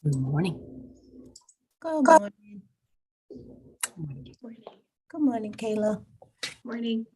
Good morning. Good morning. Morning. Good morning, Kayla. Morning.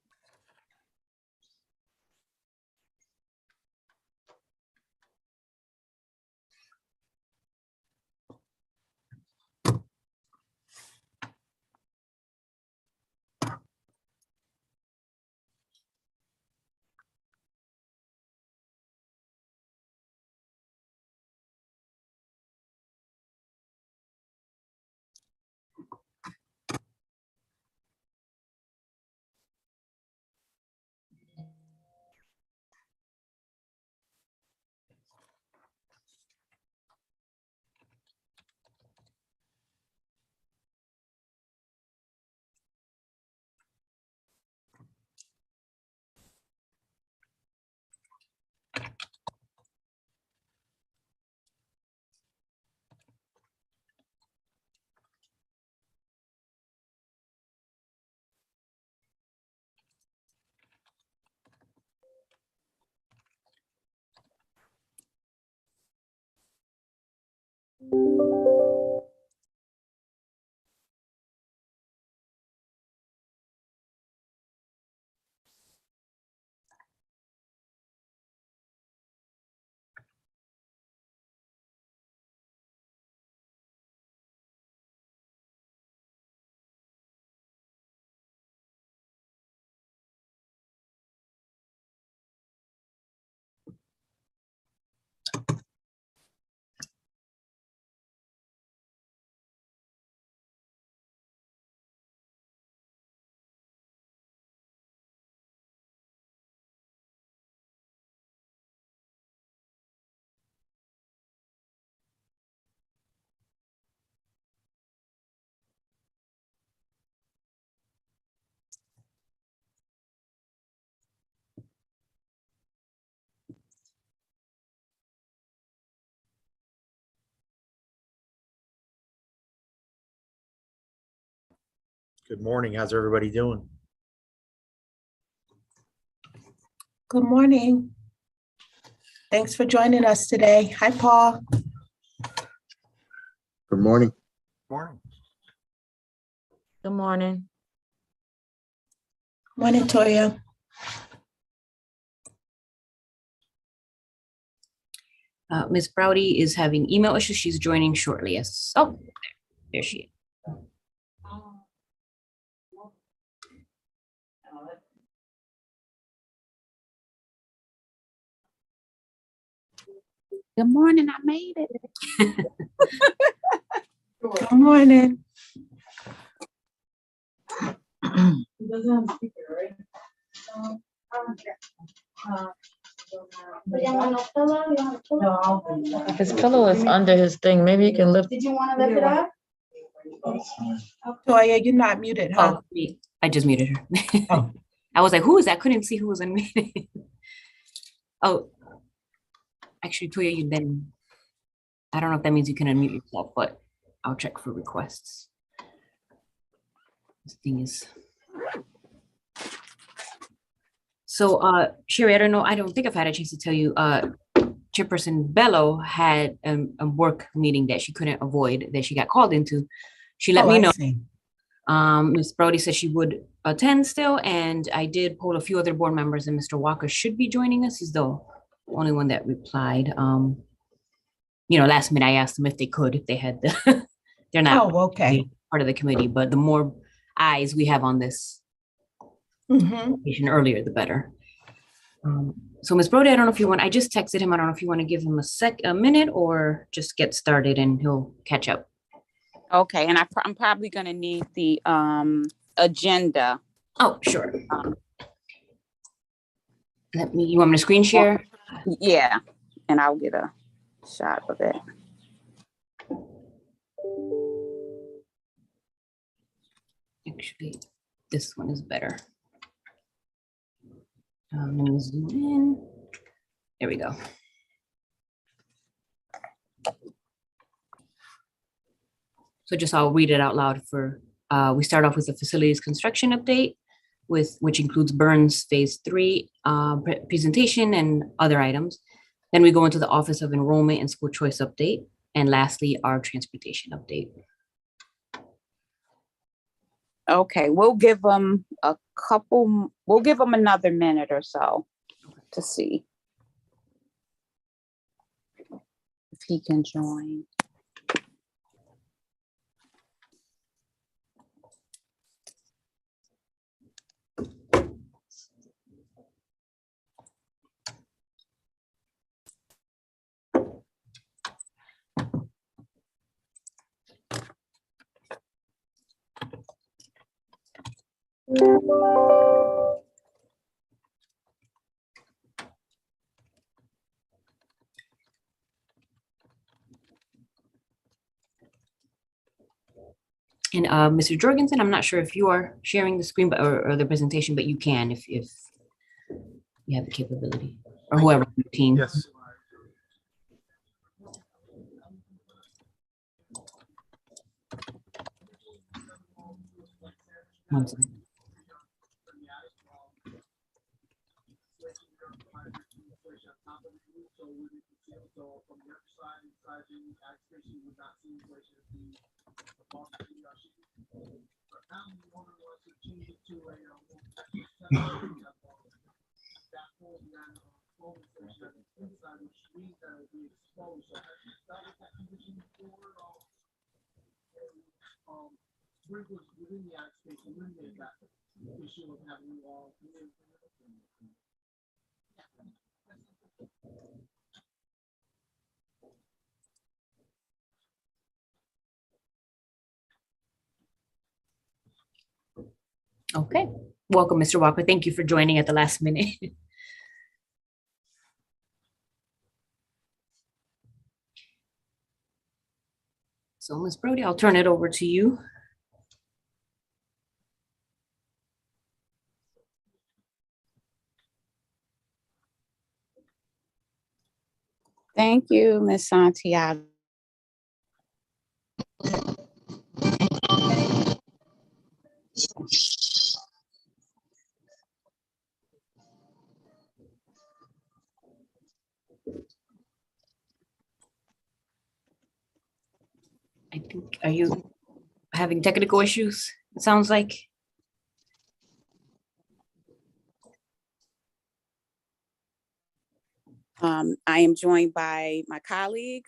Good morning. How's everybody doing? Good morning. Thanks for joining us today. Hi, Paul. Good morning. Morning. Good morning. Morning, Toya. Ms. Browdy is having email issues. She's joining shortly. Yes. Oh, there she is. Good morning. I made it. Good morning. His pillow is under his thing. Maybe you can lift. Did you want to lift it up? Toya, you're not muted, huh? Oh, I just muted her. Oh. I was like, who is that? Couldn't see who was unmuted. Oh, actually, Toya, you then, I don't know if that means you can unmute yourself, but I'll check for requests. This thing is. So, Sherry, I don't think I've had a chance to tell you, Chairperson Bello had a work meeting that she couldn't avoid, that she got called into. She let Oh, me I know. see. Ms. Brody said she would attend still, and I did poll a few other board members, and Mr. Walker should be joining us. He's the only one that replied. Last minute I asked them if they could, if they had the, they're not Oh, okay. part of the committee, but the more eyes we have on this Mm-hmm. earlier, the better. So Ms. Brody, I don't know if you want, I just texted him. I don't know if you want to give him a minute or just get started and he'll catch up. Okay, and I'm probably gonna need the agenda. Oh, sure. You want me to screen share? Yeah, and I'll get a shot of it. Actually, this one is better. Let me zoom in. There we go. So just I'll read it out loud for, we start off with the facilities construction update, which includes Burns Phase 3 presentation and other items. Then we go into the Office of Enrollment and School Choice update. And lastly, our transportation update. Okay, we'll give them another minute or so to see if he can join. And Mr. Jorgensen, I'm not sure if you are sharing the screen or the presentation, but you can if you have the capability, or whoever on your team. Yes. One second. Okay, welcome, Mr. Walker. Thank you for joining at the last minute. So, Ms. Brody, I'll turn it over to you. Thank you, Ms. Santiago. I think, are you having technical issues? It sounds like. I am joined by my colleague,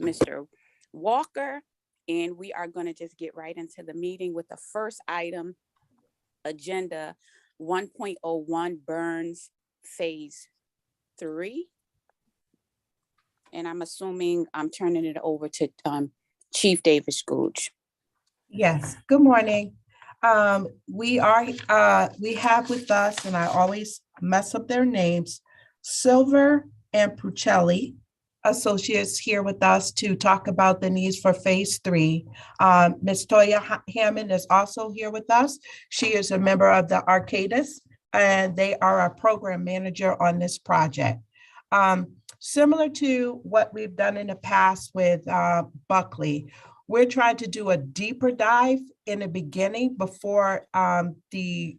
Mr. Walker, and we are going to just get right into the meeting with the first item, agenda 1.01 Burns Phase 3. And I'm assuming I'm turning it over to Chief Davis Gooch. Yes, good morning. We have with us, and I always mess up their names, Silver and Puccelli Associates here with us to talk about the needs for Phase 3. Ms. Toya Hammond is also here with us. She is a member of the Arcadis, and they are our program manager on this project. Similar to what we've done in the past with Buckley, we're trying to do a deeper dive in the beginning before the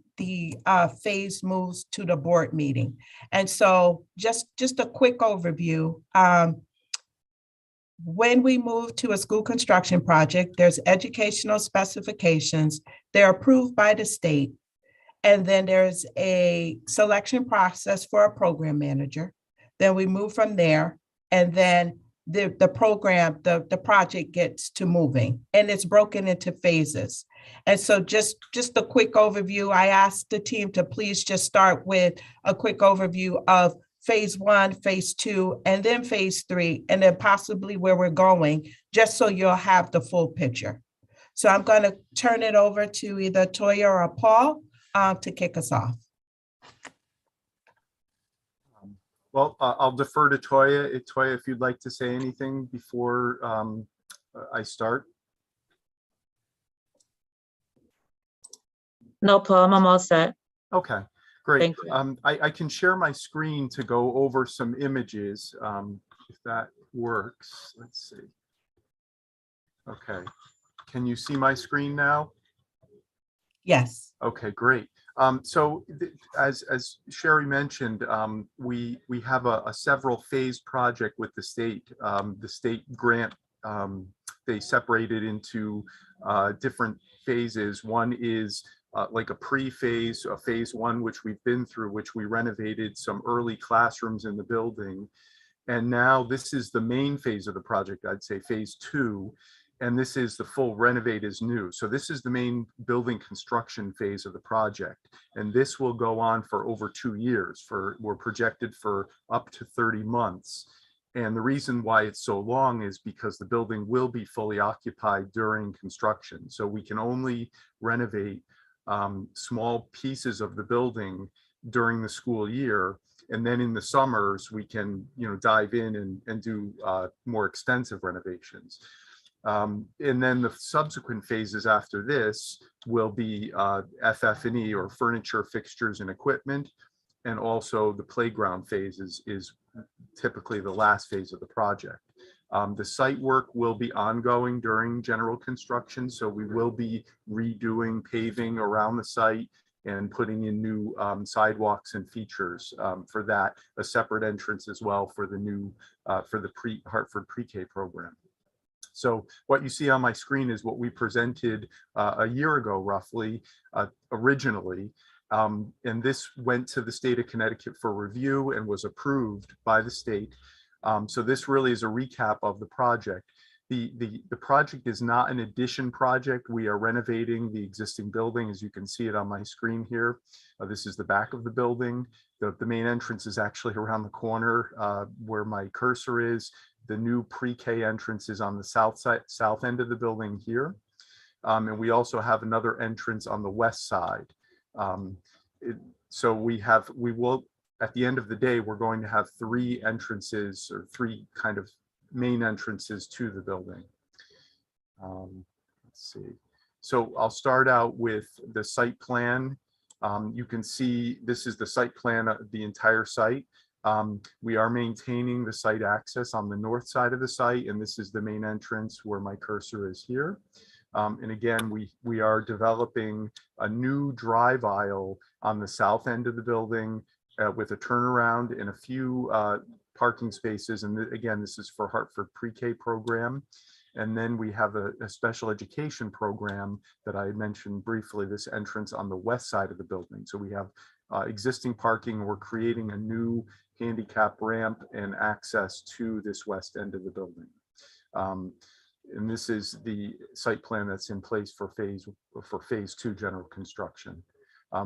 phase moves to the board meeting. And so just a quick overview. When we move to a school construction project, there's educational specifications. They're approved by the state. And then there's a selection process for a program manager. Then we move from there, and then the project gets to moving, and it's broken into phases. And so just a quick overview, I asked the team to please just start with a quick overview of Phase 1, Phase 2, and then Phase 3, and then possibly where we're going, just so you'll have the full picture. So I'm going to turn it over to either Toya or Paul to kick us off. Well, I'll defer to Toya. Toya, if you'd like to say anything before I start. No problem, I'm all set. Okay, great. Thank you. I can share my screen to go over some images, if that works. Let's see. Okay, can you see my screen now? Yes. Okay, great. As Sherry mentioned, we have a several phase project with the state. The state grant, they separated into different phases. One is like a pre-phase, a phase one, which we've been through, which we renovated some early classrooms in the building. And now this is the main phase of the project, I'd say phase two. And this is the full renovate is new. So this is the main building construction phase of the project. And this will go on for over 2 years. We're projected for up to 30 months. And the reason why it's so long is because the building will be fully occupied during construction. So we can only renovate small pieces of the building during the school year. And then in the summers, we can, dive in and do more extensive renovations. And then the subsequent phases after this will be FF&E, or furniture, fixtures, and equipment. And also the playground phase is typically the last phase of the project. The site work will be ongoing during general construction. So we will be redoing paving around the site and putting in new sidewalks and features for that, a separate entrance as well for the new, for the Hartford Pre-K program. So what you see on my screen is what we presented a year ago, roughly, originally. And this went to the state of Connecticut for review and was approved by the state. So this really is a recap of the project. The project is not an addition project. We are renovating the existing building, as you can see it on my screen here. This is the back of the building. The main entrance is actually around the corner where my cursor is. The new pre-K entrance is on the south end of the building here. And we also have another entrance on the west side. So we will, at the end of the day, we're going to have 3 entrances, or 3 kind of main entrances to the building. Let's see. So I'll start out with the site plan. You can see this is the site plan of the entire site. We are maintaining the site access on the north side of the site, and this is the main entrance where my cursor is here. And again, we are developing a new drive aisle on the south end of the building with a turnaround and a few parking spaces. And again, this is for Hartford Pre-K program. And then we have a special education program that I mentioned briefly, this entrance on the west side of the building. So we have existing parking. We're creating a new handicap ramp and access to this west end of the building. And this is the site plan that's in place for phase 2 general construction.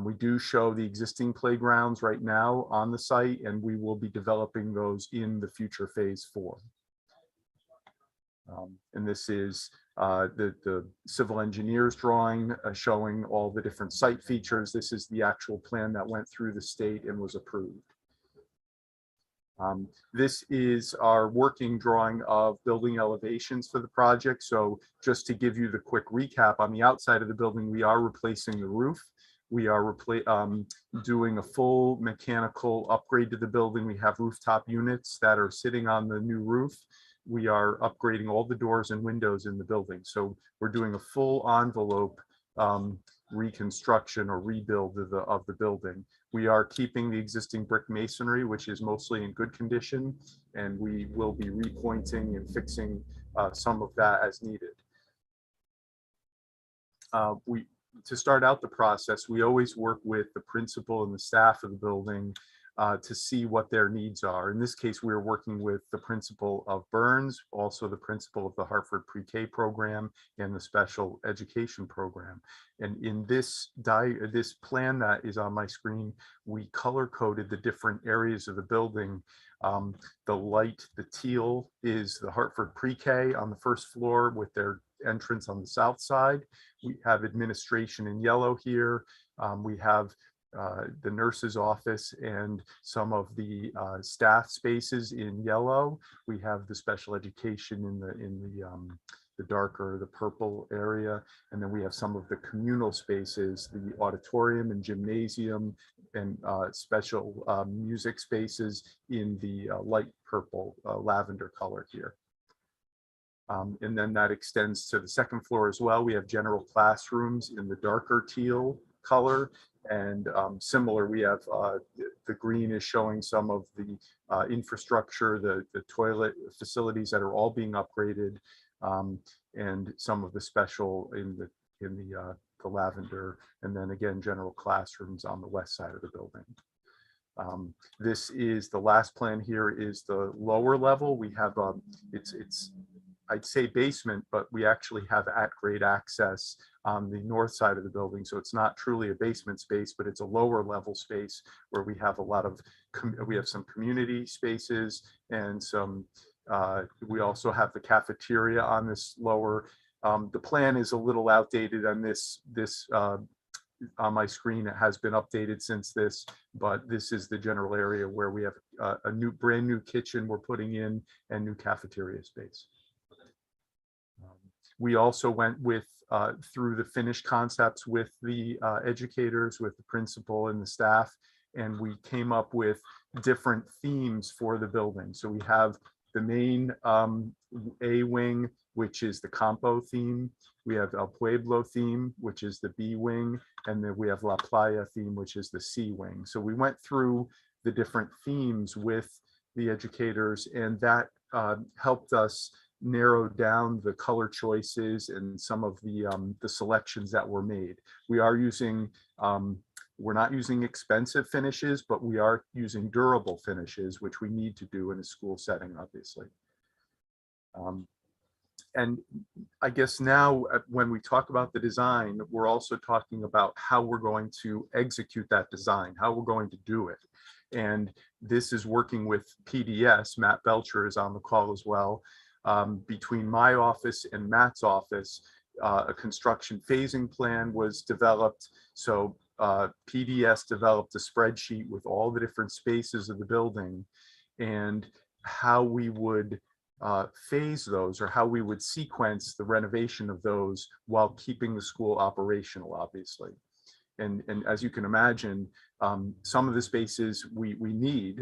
We do show the existing playgrounds right now on the site, and we will be developing those in the future phase 4. And this is the civil engineer's drawing showing all the different site features. This is the actual plan that went through the state and was approved. This is our working drawing of building elevations for the project. So just to give you the quick recap, on the outside of the building, we are replacing the roof. We are doing a full mechanical upgrade to the building. We have rooftop units that are sitting on the new roof. We are upgrading all the doors and windows in the building. So we're doing a full envelope reconstruction or rebuild of the building. We are keeping the existing brick masonry, which is mostly in good condition, and we will be repointing and fixing some of that as needed. To start out the process, we always work with the principal and the staff of the building to see what their needs are. In this case, we're working with the principal of Burns, also the principal of the Hartford Pre-K program and the special education program. And in this plan that is on my screen, we color coded the different areas of the building. The teal is the Hartford Pre-K on the first floor with their entrance on the south side. We have administration in yellow here. We have the nurse's office and some of the staff spaces in yellow. We have the special education in the darker, the purple area. And then we have some of the communal spaces, the auditorium and gymnasium and special music spaces in the light purple, lavender color here. And then that extends to the second floor as well. We have general classrooms in the darker teal color. And similar, we have the green is showing some of the infrastructure, the toilet facilities that are all being upgraded, and some of the special in the lavender, and then again, general classrooms on the west side of the building. This is the last plan here is the lower level. We have it's I'd say basement, but we actually have at-grade access on the north side of the building. So it's not truly a basement space, but it's a lower level space where we have a lot of, we have some community spaces and some, we also have the cafeteria on this lower. The plan is a little outdated on this on my screen. It has been updated since this, but this is the general area where we have a brand new kitchen we're putting in and new cafeteria space. We also went with through the finished concepts with the educators, with the principal and the staff, and we came up with different themes for the building. So we have the main A wing, which is the Campo theme. We have El Pueblo theme, which is the B wing, and then we have La Playa theme, which is the C wing. So we went through the different themes with the educators, and that helped us narrow down the color choices and some of the selections that were made. We are using, we're not using expensive finishes, but we are using durable finishes, which we need to do in a school setting, obviously. And I guess now when we talk about the design, we're also talking about how we're going to execute that design, how we're going to do it. And this is working with PDS. Matt Belcher is on the call as well. Between my office and Matt's office, a construction phasing plan was developed. So PDS developed a spreadsheet with all the different spaces of the building and how we would phase those, or how we would sequence the renovation of those while keeping the school operational, obviously. And as you can imagine, some of the spaces we need,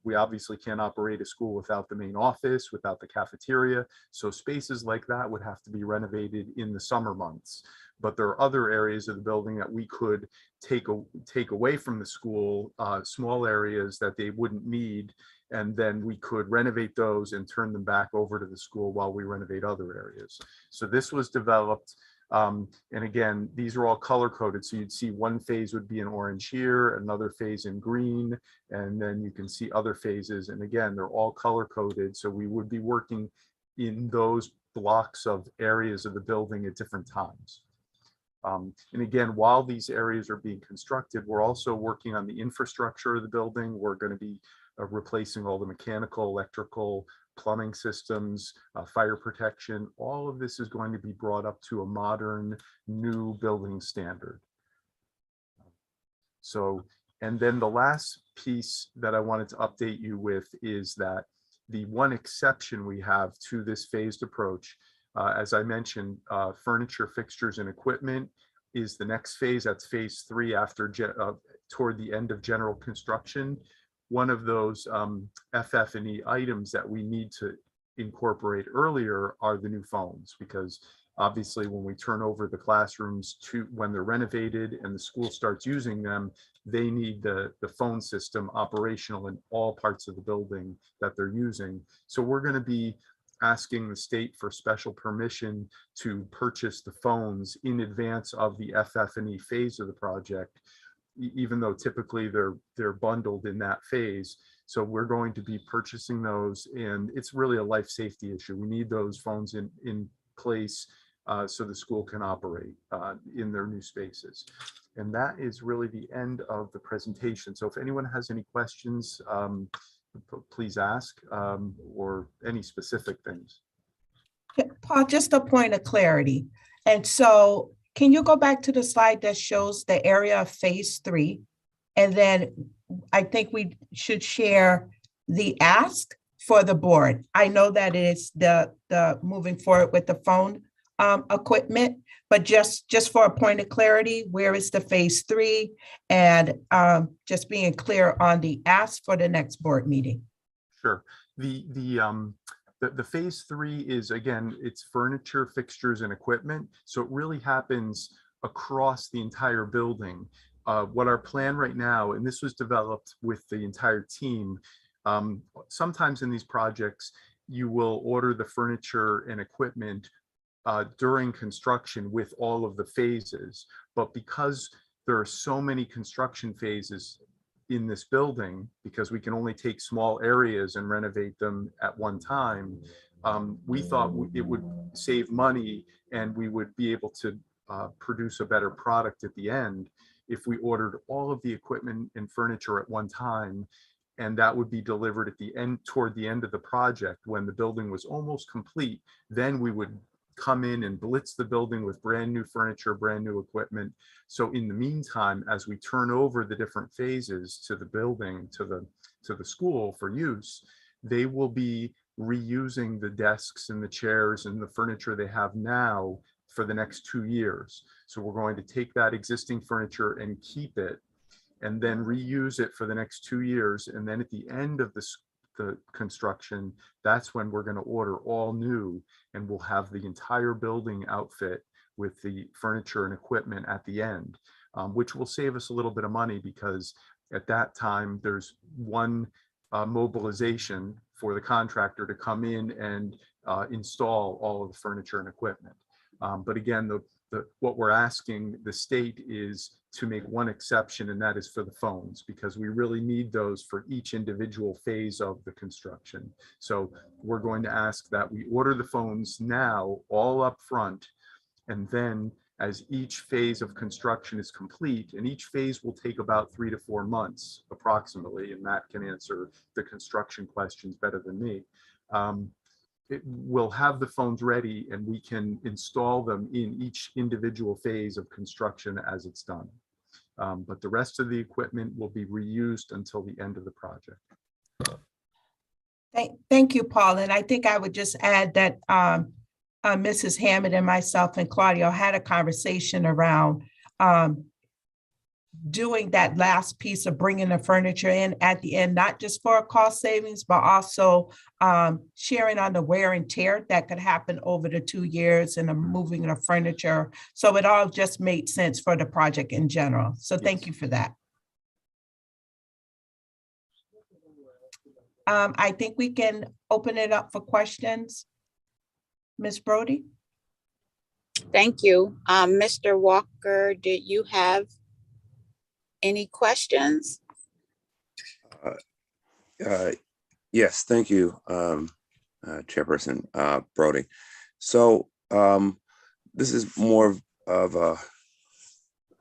we obviously can't operate a school without the main office, without the cafeteria. So spaces like that would have to be renovated in the summer months. But there are other areas of the building that we could take away from the school, small areas that they wouldn't need, and then we could renovate those and turn them back over to the school while we renovate other areas. So this was developed. And again, these are all color coded. So you'd see one phase would be in orange here, another phase in green, and then you can see other phases. And again, they're all color coded. So we would be working in those blocks of areas of the building at different times. And again, while these areas are being constructed, we're also working on the infrastructure of the building. We're going to be replacing all the mechanical, electrical, plumbing systems, fire protection. All of this is going to be brought up to a modern new building standard. So, and then the last piece that I wanted to update you with is that the one exception we have to this phased approach, as I mentioned, furniture, fixtures, and equipment is the next phase. That's phase 3 after toward the end of general construction. One of those FF&E items that we need to incorporate earlier are the new phones, because obviously when we turn over the classrooms to when they're renovated and the school starts using them, they need the phone system operational in all parts of the building that they're using. So we're going to be asking the state for special permission to purchase the phones in advance of the FF&E phase of the project, even though typically they're bundled in that phase. So we're going to be purchasing those, and it's really a life safety issue. We need those phones in place so the school can operate in their new spaces. And that is really the end of the presentation. So if anyone has any questions, please ask, or any specific things. Paul, just a point of clarity. And so can you go back to the slide that shows the area of phase 3? And then I think we should share the ask for the board. I know that it is the moving forward with the phone equipment, but just for a point of clarity, where is the phase 3? And just being clear on the ask for the next board meeting. Sure. The phase 3 is, again, it's furniture, fixtures, and equipment. So it really happens across the entire building. What our plan right now, and this was developed with the entire team, sometimes in these projects, you will order the furniture and equipment during construction with all of the phases. But because there are so many construction phases in this building, because we can only take small areas and renovate them at one time, we thought it would save money and we would be able to produce a better product at the end if we ordered all of the equipment and furniture at one time, and that would be delivered at the end, toward the end of the project when the building was almost complete. Then we would come in and blitz the building with brand new furniture, brand new equipment. So in the meantime, as we turn over the different phases to the building, to the school for use, they will be reusing the desks and the chairs and the furniture they have now for the next 2 years. So we're going to take that existing furniture and keep it and then reuse it for the next 2 years. And then at the end of the construction, that's when we're going to order all new, and we'll have the entire building outfit with the furniture and equipment at the end, which will save us a little bit of money, because at that time there's one mobilization for the contractor to come in and install all of the furniture and equipment. But again, what we're asking the state is to make one exception, and that is for the phones, because we really need those for each individual phase of the construction. So we're going to ask that we order the phones now all up front, and then as each phase of construction is complete, and each phase will take about 3 to 4 months approximately, and Matt can answer the construction questions better than me. We'll have the phones ready and we can install them in each individual phase of construction as it's done. But the rest of the equipment will be reused until the end of the project. Thank you, Paul. And I think I would just add that Mrs. Hammond and myself and Claudio had a conversation around doing that last piece of bringing the furniture in at the end, not just for a cost savings, but also sharing on the wear and tear that could happen over the 2 years and the moving of furniture. So it all just made sense for the project in general. So thank you for that. I think we can open it up for questions. Ms. Brody? Thank you. Mr. Walker, did you have any questions? Yes, thank you, Chairperson Brody. So this is more of a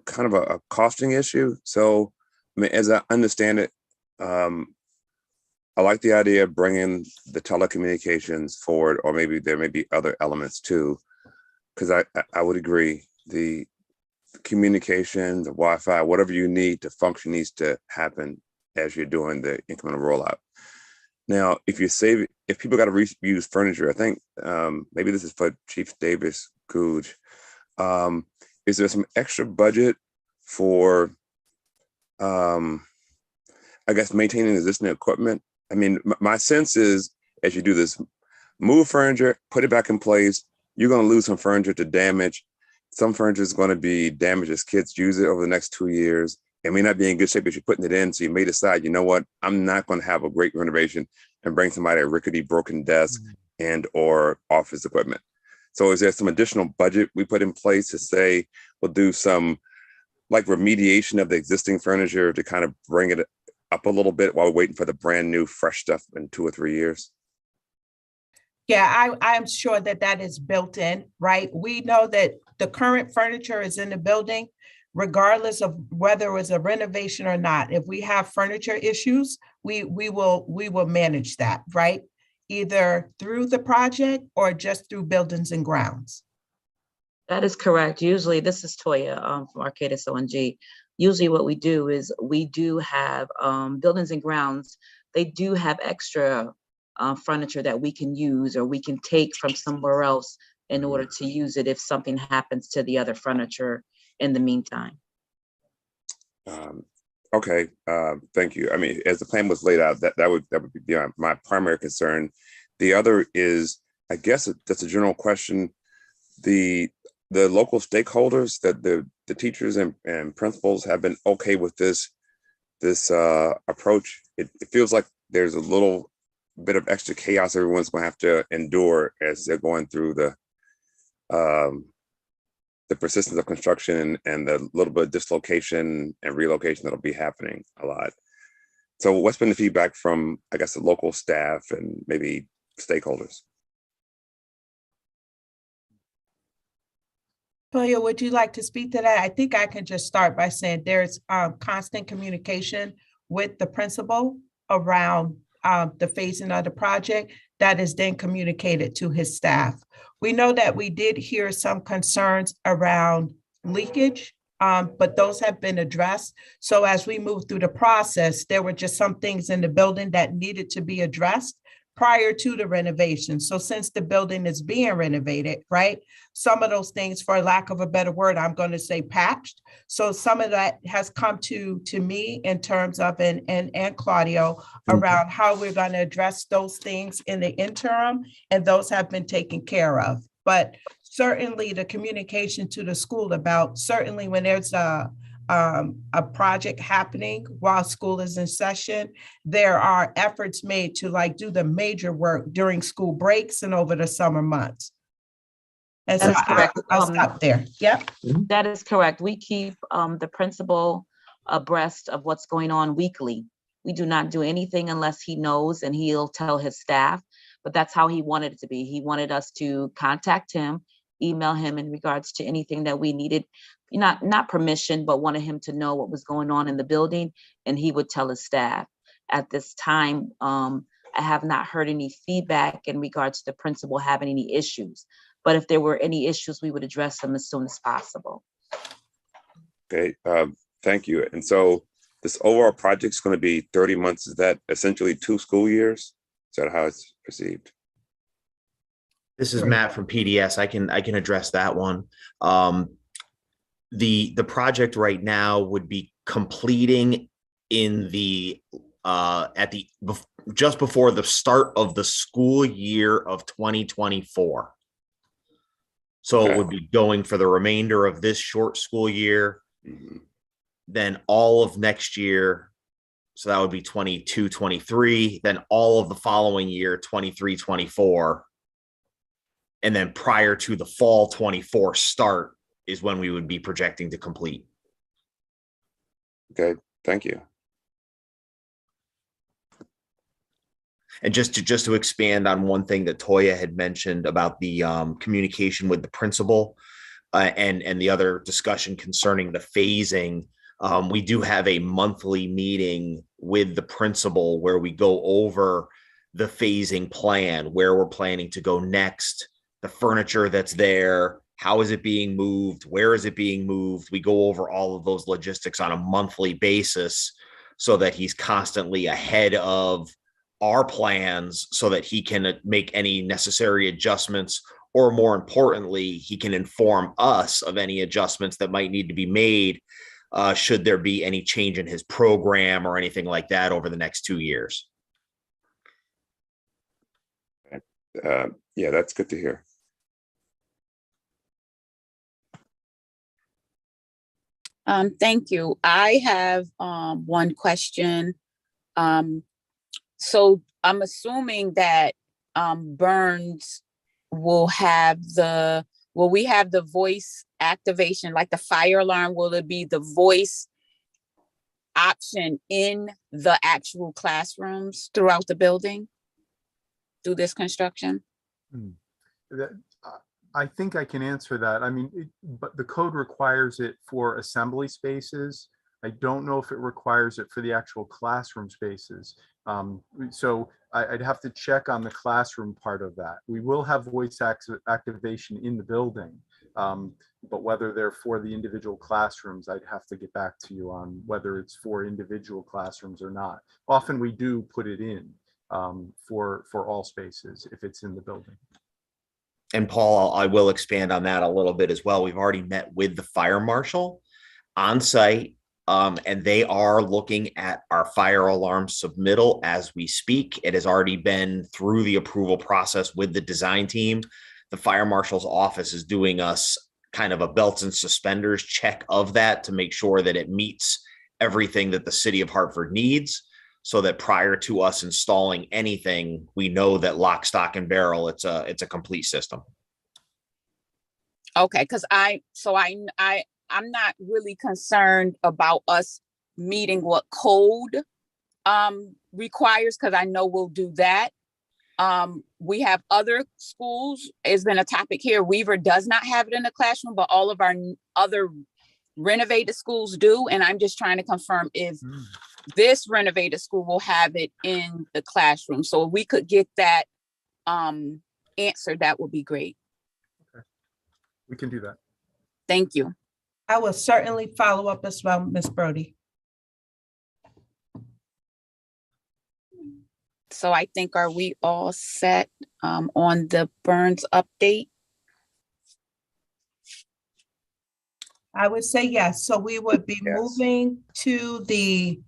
kind of a costing issue. So I mean, as I understand it, I like the idea of bringing the telecommunications forward, or maybe there may be other elements too, because I would agree the communication, the Wi-Fi, whatever you need to function needs to happen as you're doing the incremental rollout. Now, if people got to reuse furniture, I think maybe this is for Chief Davis Googe. Is there some extra budget for, I guess, maintaining existing equipment? I mean, my sense is as you do this, move furniture, put it back in place, you're going to lose some furniture to damage. Some furniture is going to be damaged as kids use it over the next 2 years. It may not be in good shape as you're putting it in. So you may decide, you know what, I'm not going to have a great renovation and bring somebody a rickety broken desk and or office equipment. So is there some additional budget we put in place to say we'll do some like remediation of the existing furniture to kind of bring it up a little bit while we're waiting for the brand new fresh stuff in 2 or 3 years? Yeah, I'm sure that is built in, right? We know that the current furniture is in the building, regardless of whether it was a renovation or not. If we have furniture issues, we will manage that, right? Either through the project or just through buildings and grounds. That is correct. Usually, this is Toya from Arcadis ONG. Usually what we do is we do have buildings and grounds. They do have extra furniture that we can use or we can take from somewhere else in order to use it if something happens to the other furniture in the meantime. Okay, thank you. I mean, as the plan was laid out, that would be my primary concern. The other is, I guess that's a general question. The local stakeholders, that the the teachers and principals have been okay with this approach. It feels like there's a little bit of extra chaos everyone's going to have to endure as they're going through the persistence of construction and the little bit of dislocation and relocation that'll be happening a lot. So what's been the feedback from, I guess, the local staff and maybe stakeholders? Toya, would you like to speak to that? I think I can just start by saying there's constant communication with the principal around the phasing of the project that is then communicated to his staff. We know that we did hear some concerns around leakage, but those have been addressed. So as we move through the process, there were just some things in the building that needed to be addressed prior to the renovation. So since the building is being renovated, right, some of those things, for lack of a better word, I'm going to say patched. So some of that has come to me in terms of, and Claudio, around how we're going to address those things in the interim, and those have been taken care of. But certainly the communication to the school about, certainly when there's a project happening while school is in session, there are efforts made to like do the major work during school breaks and over the summer months. And so That is correct. I'll stop there. Yep. That is correct. We keep the principal abreast of what's going on weekly. We do not do anything unless he knows, and he'll tell his staff, but that's how he wanted it to be. He wanted us to contact him, email him in regards to anything that we needed, not permission, but wanted him to know what was going on in the building, and he would tell his staff. At this time, I have not heard any feedback in regards to the principal having any issues, but if there were any issues, we would address them as soon as possible. Okay, thank you. And so this overall project is going to be 30 months. Is that essentially 2 school years? Is that how it's perceived? This is Matt from PDS. I can address that one. The project right now would be completing in the just before the start of the school year of 2024. So Okay. it would be going for the remainder of this short school year, then all of next year. So that would be 22, 23, then all of the following year, 23, 24. And then prior to the fall 24 start is when we would be projecting to complete. Okay, thank you. And just to expand on one thing that Toya had mentioned about the communication with the principal and the other discussion concerning the phasing, we do have a monthly meeting with the principal where we go over the phasing plan, where we're planning to go next, the furniture that's there, how is it being moved, where is it being moved. We go over all of those logistics on a monthly basis so that he's constantly ahead of our plans so that he can make any necessary adjustments, or more importantly, he can inform us of any adjustments that might need to be made should there be any change in his program or anything like that over the next 2 years. Yeah, that's good to hear. Thank you. I have one question. So I'm assuming that Burns will we have the voice activation, like the fire alarm? Will it be the voice option in the actual classrooms throughout the building through this construction? I think I can answer that. I mean, but the code requires it for assembly spaces. I don't know if it requires it for the actual classroom spaces. So I'd have to check on the classroom part of that. We will have voice activation in the building, but whether they're for the individual classrooms, I'd have to get back to you on whether it's for individual classrooms or not. Often we do put it in for all spaces if it's in the building. And Paul, I will expand on that a little bit as well. We've already met with the fire marshal on site, and they are looking at our fire alarm submittal as we speak. It has already been through the approval process with the design team. The fire marshal's office is doing us kind of a belts and suspenders check of that to make sure that it meets everything that the city of Hartford needs, so that prior to us installing anything, we know that lock, stock, and barrel, it's a complete system. Okay, because I'm not really concerned about us meeting what code requires, because I know we'll do that. We have other schools. It's been a topic here. Weaver does not have it in the classroom, but all of our other renovated schools do. And I'm just trying to confirm if this renovated school will have it in the classroom. So if we could get that answer, that would be great. Okay. We can do that. Thank you. I will certainly follow up as well, Ms. Brody. So I think, are we all set on the Burns update? I would say yes. So we would be Yes. moving to the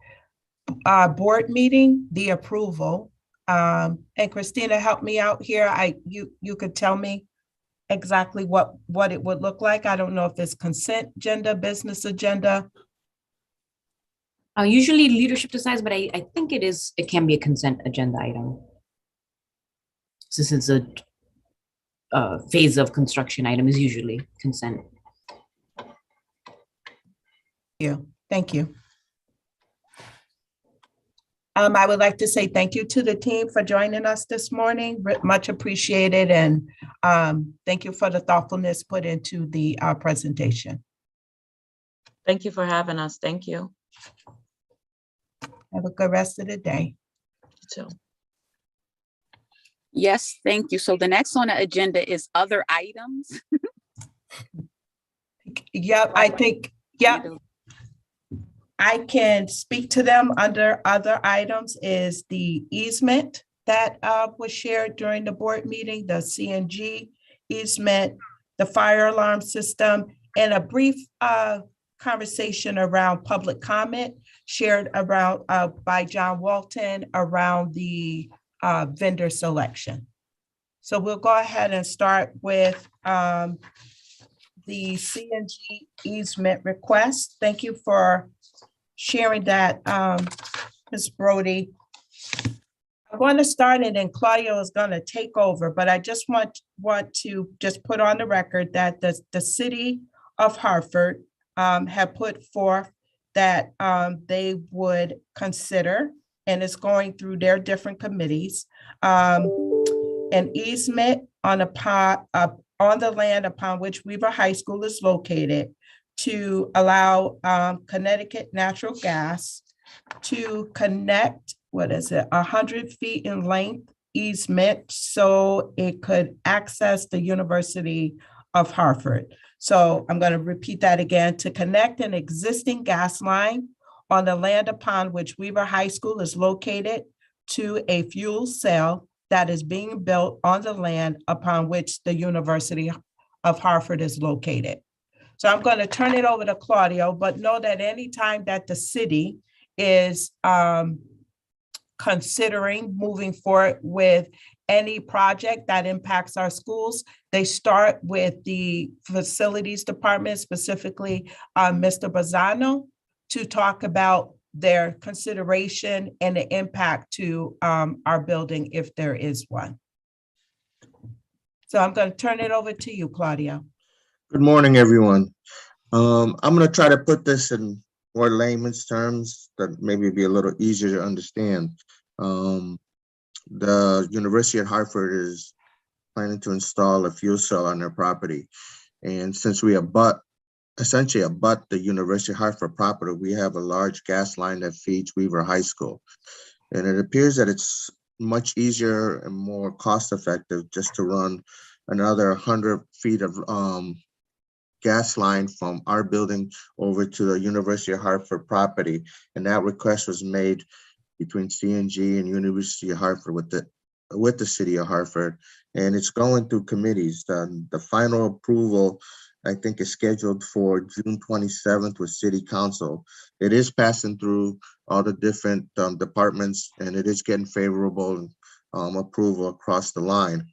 board meeting, the approval. And Christina, help me out here. You could tell me exactly what it would look like. I don't know if it's consent agenda, business agenda. Usually leadership decides, but I think it can be a consent agenda item. Since it's a phase of construction item is usually consent. Thank you. I would like to say thank you to the team for joining us this morning. Much appreciated, and thank you for the thoughtfulness put into the presentation. Thank you for having us. Thank you. Have a good rest of the day. You too. Yes, thank you. So the next on the agenda is other items. Yep, I think, yep, I can speak to them under other items is the easement that was shared during the board meeting, the CNG easement, the fire alarm system, and a brief conversation around public comment shared around by John Walton around the vendor selection. So we'll go ahead and start with the CNG easement request. Thank you for sharing that, Ms. Brody. I'm going to start it and Claudia is going to take over, but I just want to just put on the record that the city of Hartford have put forth that they would consider, and it's going through their different committees, an easement on the land upon which Weaver High School is located to allow Connecticut Natural Gas to connect, 100 feet in length easement so it could access the University of Hartford. So I'm going to repeat that again, to connect an existing gas line on the land upon which Weaver High School is located to a fuel cell that is being built on the land upon which the University of Hartford is located. So I'm going to turn it over to Claudio, but know that anytime that the city is considering moving forward with any project that impacts our schools, they start with the facilities department, specifically Mr. Bazzano, to talk about their consideration and the impact to our building if there is one. So I'm going to turn it over to you, Claudio. Good morning, everyone. I'm going to try to put this in more layman's terms that maybe be a little easier to understand. The University of Hartford is planning to install a fuel cell on their property. And since we essentially abut the University of Hartford property, we have a large gas line that feeds Weaver High School. And it appears that it's much easier and more cost effective just to run another 100 feet of gas line from our building over to the University of Hartford property. And that request was made between CNG and University of Hartford with the city of Hartford. And it's going through committees. The final approval, I think, is scheduled for June 27th with City Council. It is passing through all the different departments, and it is getting favorable approval across the line.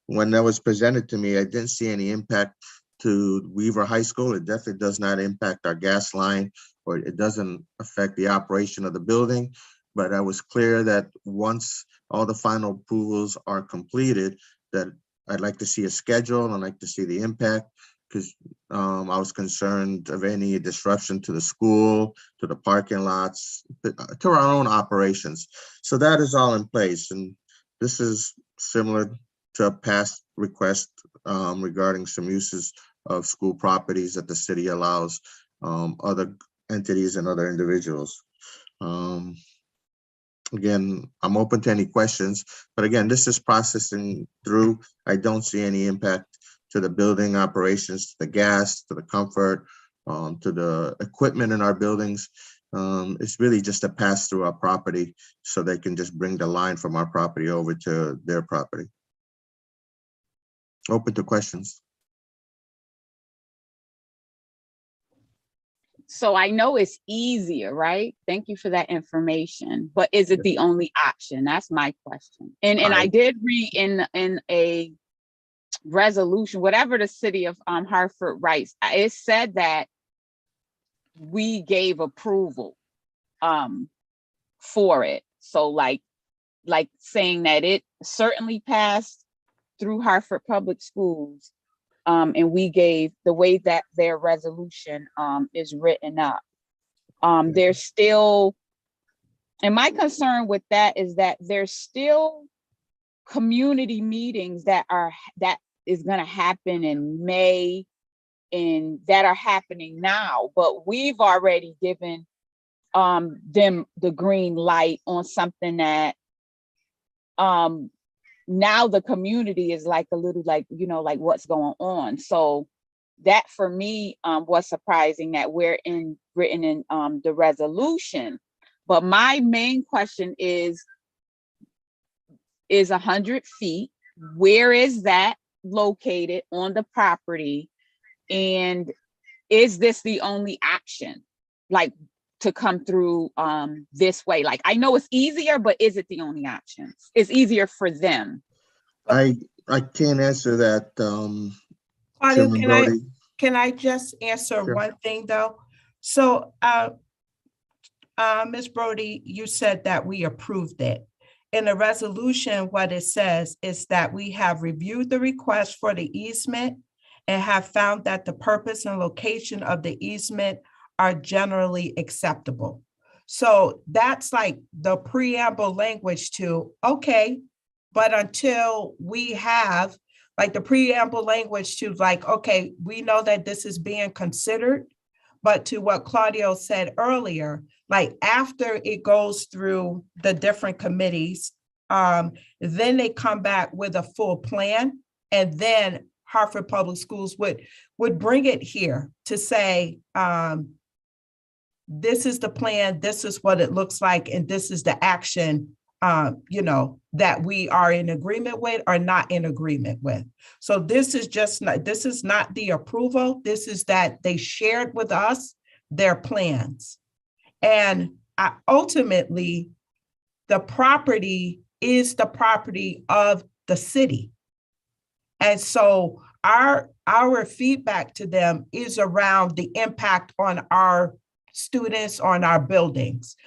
when that was presented to me, I didn't see any impact to Weaver High School. It definitely does not impact our gas line, or it doesn't affect the operation of the building. But I was clear that once all the final approvals are completed, that I'd like to see a schedule and I'd like to see the impact, because I was concerned of any disruption to the school, to the parking lots, to our own operations. So that is all in place. And this is similar to a past request regarding some uses of school properties that the city allows other entities and other individuals. Again, I'm open to any questions, but again, this is processing through. I don't see any impact to the building operations, to the gas, to the comfort, to the equipment in our buildings. It's really just a pass through our property, so they can just bring the line from our property over to their property. Open to questions. So I know it's easier, right? Thank you for that information. But is it the only option? That's my question. And I did read in a resolution, whatever the city of Hartford writes, it said that we gave approval for it. So like saying that it certainly passed through Hartford Public Schools. And we gave the way that their resolution is written up. There's still, and my concern with that is that there's still community meetings that is going to happen in May and that are happening now, but we've already given them the green light on something that now the community is like a little like, you know, like what's going on. So that for me was surprising that written in the resolution. But my main question is 100 feet, where is that located on the property? And is this the only option, like to come through this way? Like, I know it's easier, but is it the only option? It's easier for them. I can't answer that. Claudia, Chairman Brody. can I just answer Sure. one thing though? So Ms. Brody, you said that we approved it. In the resolution, what it says is that we have reviewed the request for the easement and have found that the purpose and location of the easement are generally acceptable. So that's like the preamble language to, okay, but until we have like the preamble language to like, okay, we know that this is being considered, but to what Claudio said earlier, like after it goes through the different committees, then they come back with a full plan, and then Hartford Public Schools would bring it here to say, this is the plan, this is what it looks like, and this is the action, that we are in agreement with or not in agreement with. So this is not the approval. This is that they shared with us their plans. And ultimately, the property is the property of the city. And so our feedback to them is around the impact on our students, on our buildings.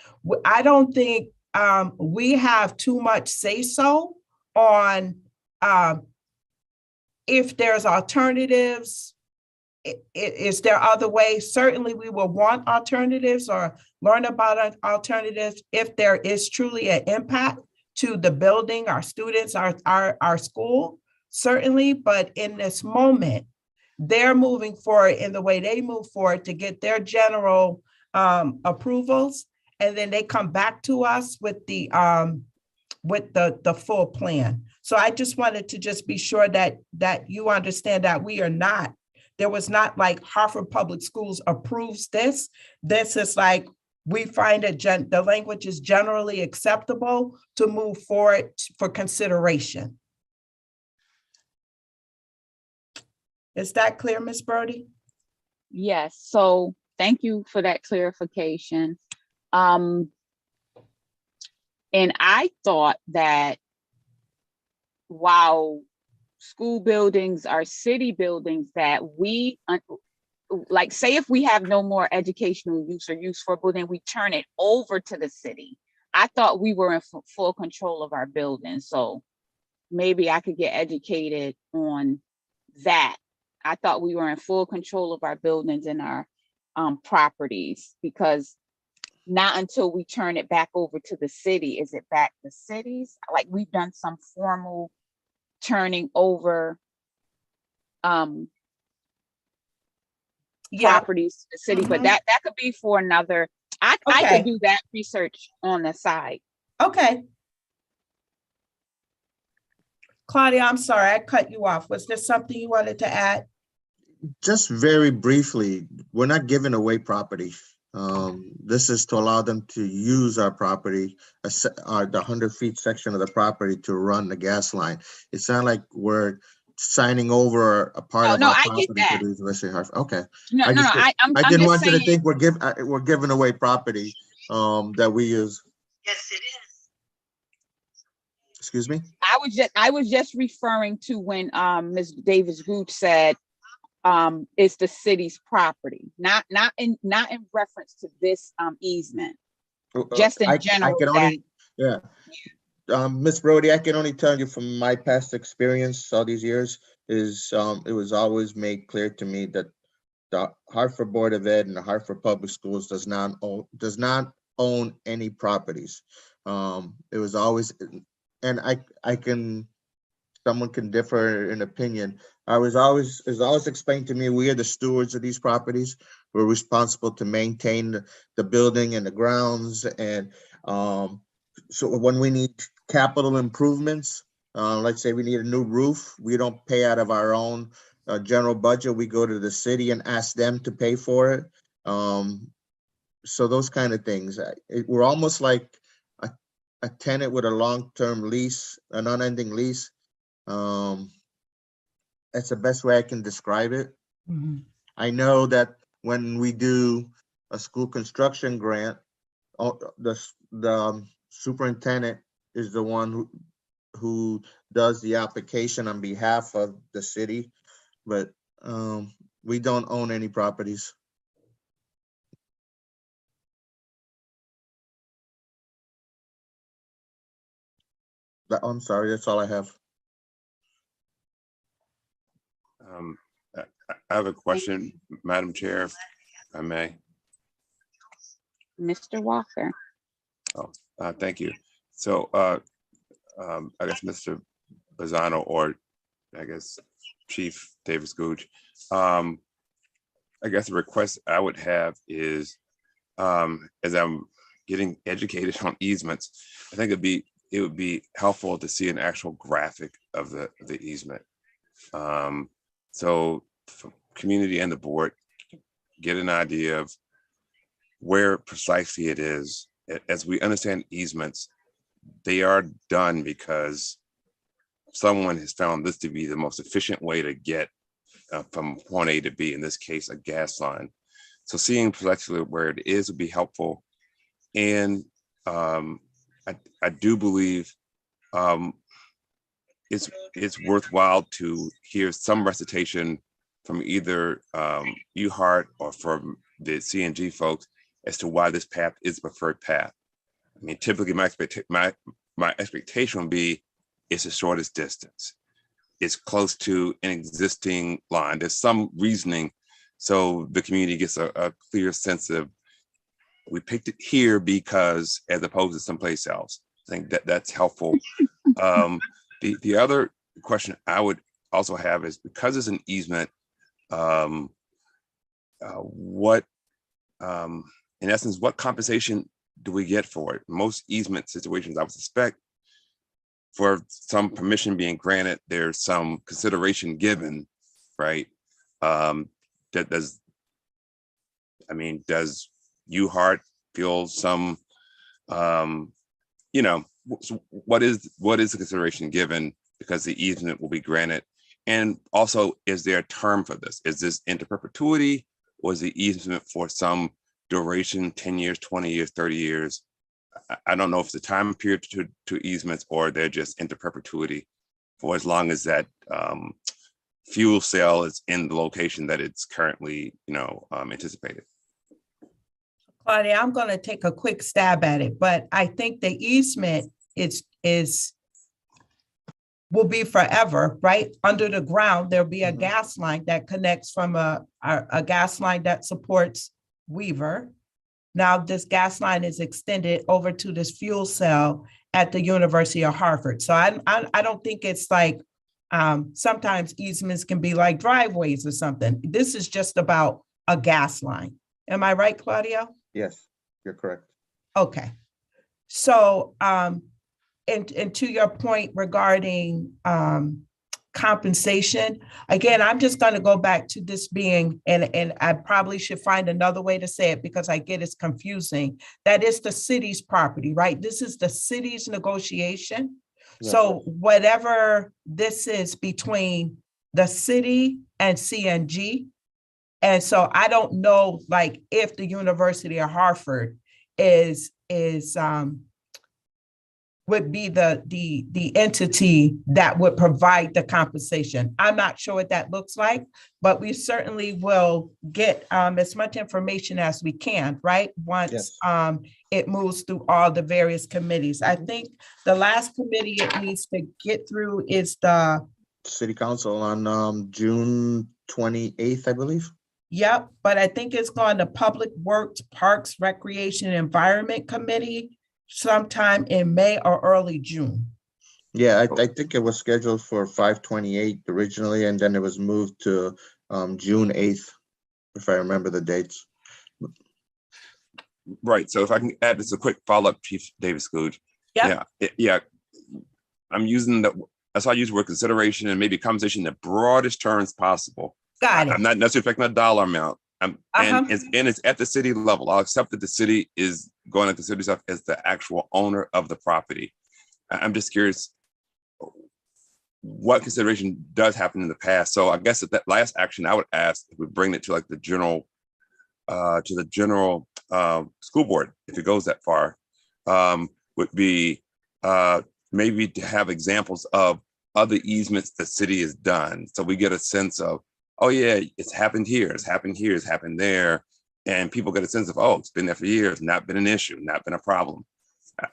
I don't think we have too much say-so on if there's alternatives. Is there other ways? Certainly we will want alternatives or learn about alternatives if there is truly an impact to the building, our students, our school, certainly. But in this moment, they're moving forward in the way they move forward to get their general approvals. And then they come back to us with the full plan. So I just wanted to just be sure that you understand that there was not like Hartford Public Schools approves this. This is like, we find that the language is generally acceptable to move forward for consideration. Is that clear, Ms. Brody? Yes, so thank you for that clarification. And I thought that while school buildings are city buildings that we, like, say if we have no more educational use or use for a building, we turn it over to the city. I thought we were in full control of our buildings, so maybe I could get educated on that. I thought we were in full control of our buildings and our properties, because not until we turn it back over to the city is it back the cities. Like, we've done some formal turning over Yeah, properties to the city, but Mhm. that could be for another. I Okay. could do that research on the side. okay. Claudia, I'm sorry, I cut you off. Was there something you wanted to add? Just very briefly, we're not giving away property. This is to allow them to use our property, the 100 feet section of the property to run the gas line. It's not like we're signing over a part Oh, of no, our I property get to that. the University of Hartford. Okay. No, I no, just, I I I'm didn't just want you to saying. think we're giving away property, that we use. Yes, it is. Excuse me? I was just referring to when Ms. Davis Gooch said it's the city's property, not in reference to this easement, just in I general. can That only, yeah. Ms. Brody, I can only tell you from my past experience all these years is, it was always made clear to me that the Hartford Board of Ed and the Hartford Public Schools does not own any properties. It was always, and someone can differ in opinion. It was always explained to me, we are the stewards of these properties. We're responsible to maintain the building and the grounds. And so when we need capital improvements, let's say we need a new roof, we don't pay out of our own general budget. We go to the city and ask them to pay for it. So those kind of things. We're almost like a tenant with a long-term lease, an unending lease. That's the best way I can describe it. I know that when we do a school construction grant, the superintendent is the one who does the application on behalf of the city, but we don't own any properties. I'm sorry, that's all I have. I have a question, Madam Chair, if I may. Mr. Walker. Thank you. So I guess Mr. Bazzano, or I guess Chief Davis Gooch, I guess the request I would have is, as I'm getting educated on easements, I think it would be helpful to see an actual graphic of the easement. So for community and the board, get an idea of where precisely it is. As we understand easements, they are done because someone has found this to be the most efficient way to get from point A to B, in this case, a gas line. So seeing precisely where it is would be helpful. And I do believe it's worthwhile to hear some recitation from either UHART or from the CNG folks as to why this path is the preferred path. I mean, typically my expectation would be it's the shortest distance. It's close to an existing line. There's some reasoning, so the community gets a clear sense of, we picked it here because, as opposed to someplace else. I think that's helpful. The other question I would also have is, because it's an easement, in essence, what compensation do we get for it? Most easement situations, I would suspect, for some permission being granted, there's some consideration given, right? Does UHART feel some, what is the consideration given because the easement will be granted? And also, is there a term for this? Is this into perpetuity, or is the easement for some duration, 10 years, 20 years, 30 years? I don't know if it's a time period to easements or they're just into perpetuity. for as long as that fuel cell is in the location that it's currently, anticipated. Claudia, I'm going to take a quick stab at it, but I think the easement will be forever, right? Under the ground, there'll be a gas line that connects from a gas line that supports Weaver. Now this gas line is extended over to this fuel cell at the University of Hartford. So I don't think it's like, sometimes easements can be like driveways or something. This is just about a gas line. Am I right, Claudia? Yes, you're correct. Okay. So, and to your point regarding compensation, again, I'm just going to go back to this being, and I probably should find another way to say it because I get it's confusing. That is the city's property, right? This is the city's negotiation. Yes. So whatever this is between the city and CNG. And so I don't know, like, if the University of Hartford would be the entity that would provide the compensation. I'm not sure what that looks like, but we certainly will get as much information as we can, right? Once it moves through all the various committees. I think the last committee it needs to get through is the City Council on June 28th, I believe. Yep, but I think it's going to Public Works, Parks, Recreation, and Environment Committee sometime in May or early June. Yeah, I think it was scheduled for 5/28 originally, and then it was moved to June 8th, if I remember the dates. Right. So if I can add just a quick follow-up, Chief Davis Scooge. Yep. Yeah. I'm using that's why I use the word consideration and maybe conversation in the broadest terms possible. Got it. I'm not necessarily expecting a dollar amount. And it's at the city level. I'll accept that the city is going to consider itself as the actual owner of the property. I'm just curious what consideration does happen in the past. So I guess at that last action, I would ask if we bring it to like the general school board, if it goes that far, would be maybe to have examples of other easements the city has done. So we get a sense of, oh yeah, it's happened here, it's happened here, it's happened there. And people get a sense of, oh, it's been there for years, not been an issue, not been a problem.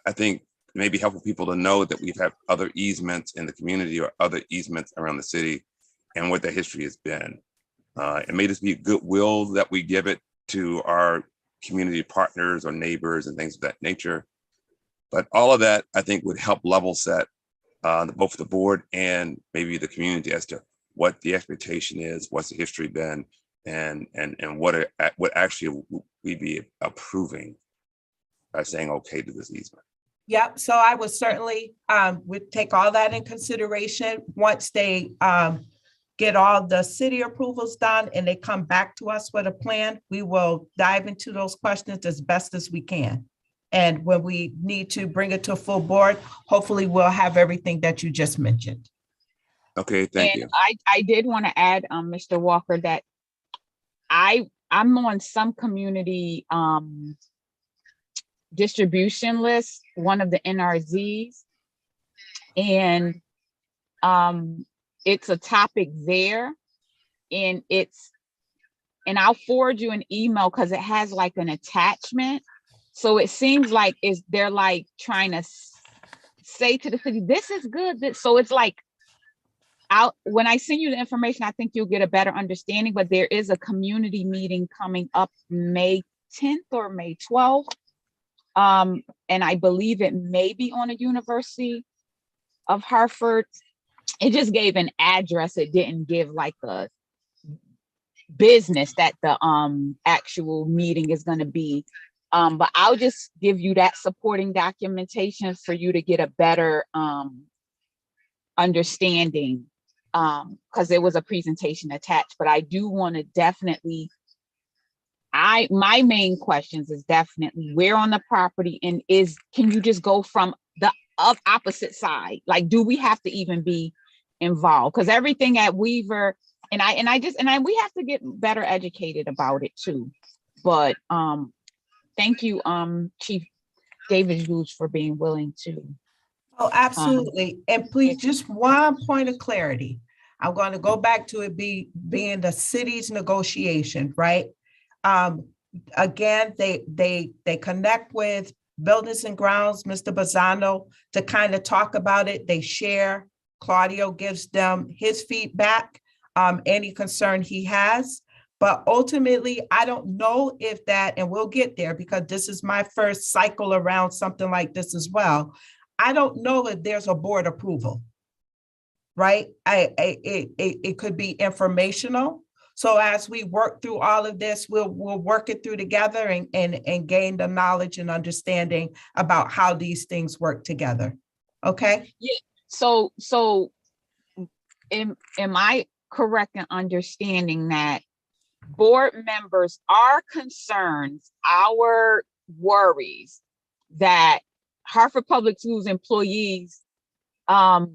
I think it may be helpful people to know that we've had other easements in the community or other easements around the city and what their history has been. It may just be goodwill that we give it to our community partners or neighbors and things of that nature. But all of that, I think, would help level set both the board and maybe the community as to what the expectation is, what's the history been, and what actually we be approving by saying okay to this easement. Yep. So I would certainly would take all that in consideration once they get all the city approvals done and they come back to us with a plan. We will dive into those questions as best as we can. And when we need to bring it to a full board, hopefully we'll have everything that you just mentioned. Okay, thank you. I did want to add, Mr. Walker, that I'm on some community distribution list, one of the NRZs, and it's a topic there, and I'll forward you an email because it has like an attachment. So it seems like they're like trying to say to the city, this is good. So it's like, when I send you the information, I think you'll get a better understanding, but there is a community meeting coming up May 10th or May 12th. And I believe it may be on a University of Hartford. It just gave an address. It didn't give like a business that the actual meeting is going to be. But I'll just give you that supporting documentation for you to get a better understanding, because there was a presentation attached. But I do want to definitely, my main questions is definitely where on the property, and can you just go from the opposite side? Like, do we have to even be involved? Because everything at Weaver, and we have to get better educated about it too. But thank you, Chief Davis Scooge, for being willing to Oh, absolutely. And please, just one point of clarity. I'm going to go back to it being the city's negotiation, right? Um, Again, they connect with Buildings and Grounds, Mr. Bazzano, to kind of talk about it. They share. Claudio gives them his feedback, any concern he has. But ultimately, I don't know if that, and we'll get there because this is my first cycle around something like this as well. I don't know if there's a board approval, right? It could be informational. So as we work through all of this, we'll work it through together and gain the knowledge and understanding about how these things work together. Okay? So am I correct in understanding that board members, our concerns, our worries that Hartford Public Schools employees, that's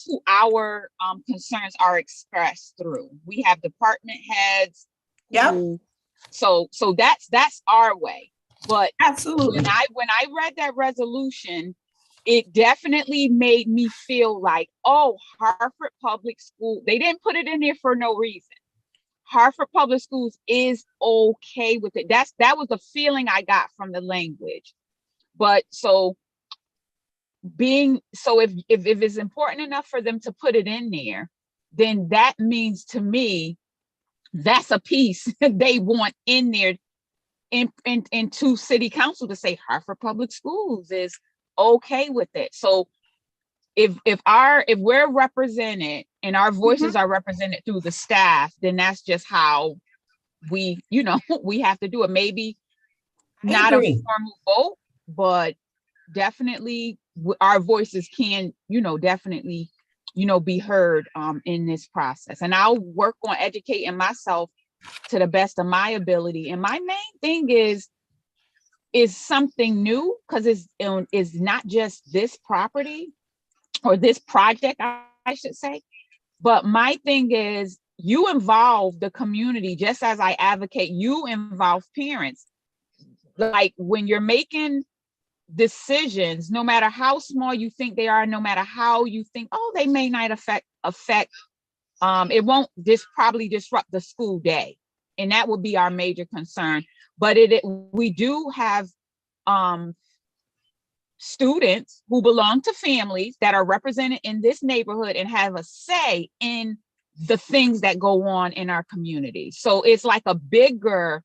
who our concerns are expressed through. We have department heads. Yep. So that's our way. But Absolutely. when I read that resolution, it definitely made me feel like, oh, Hartford Public School, they didn't put it in there for no reason. Hartford Public Schools is okay with it. That was the feeling I got from the language. But if it's important enough for them to put it in there, then that means to me that's a piece they want in there into city council to say Hartford Public Schools is okay with it. So if we're represented and our voices are represented through the staff, then that's just how we have to do it. Maybe not a formal vote, but definitely our voices can, definitely, be heard in this process. And I'll work on educating myself to the best of my ability. And my main thing is something new, because it's not just this property or this project, I should say. But my thing is you involve the community, just as I advocate, you involve parents. Like when you're making decisions, no matter how small you think they are, no matter how you think, oh, they may not affect, it won't probably disrupt the school day. And that would be our major concern. But we do have students who belong to families that are represented in this neighborhood and have a say in the things that go on in our community. So it's like a bigger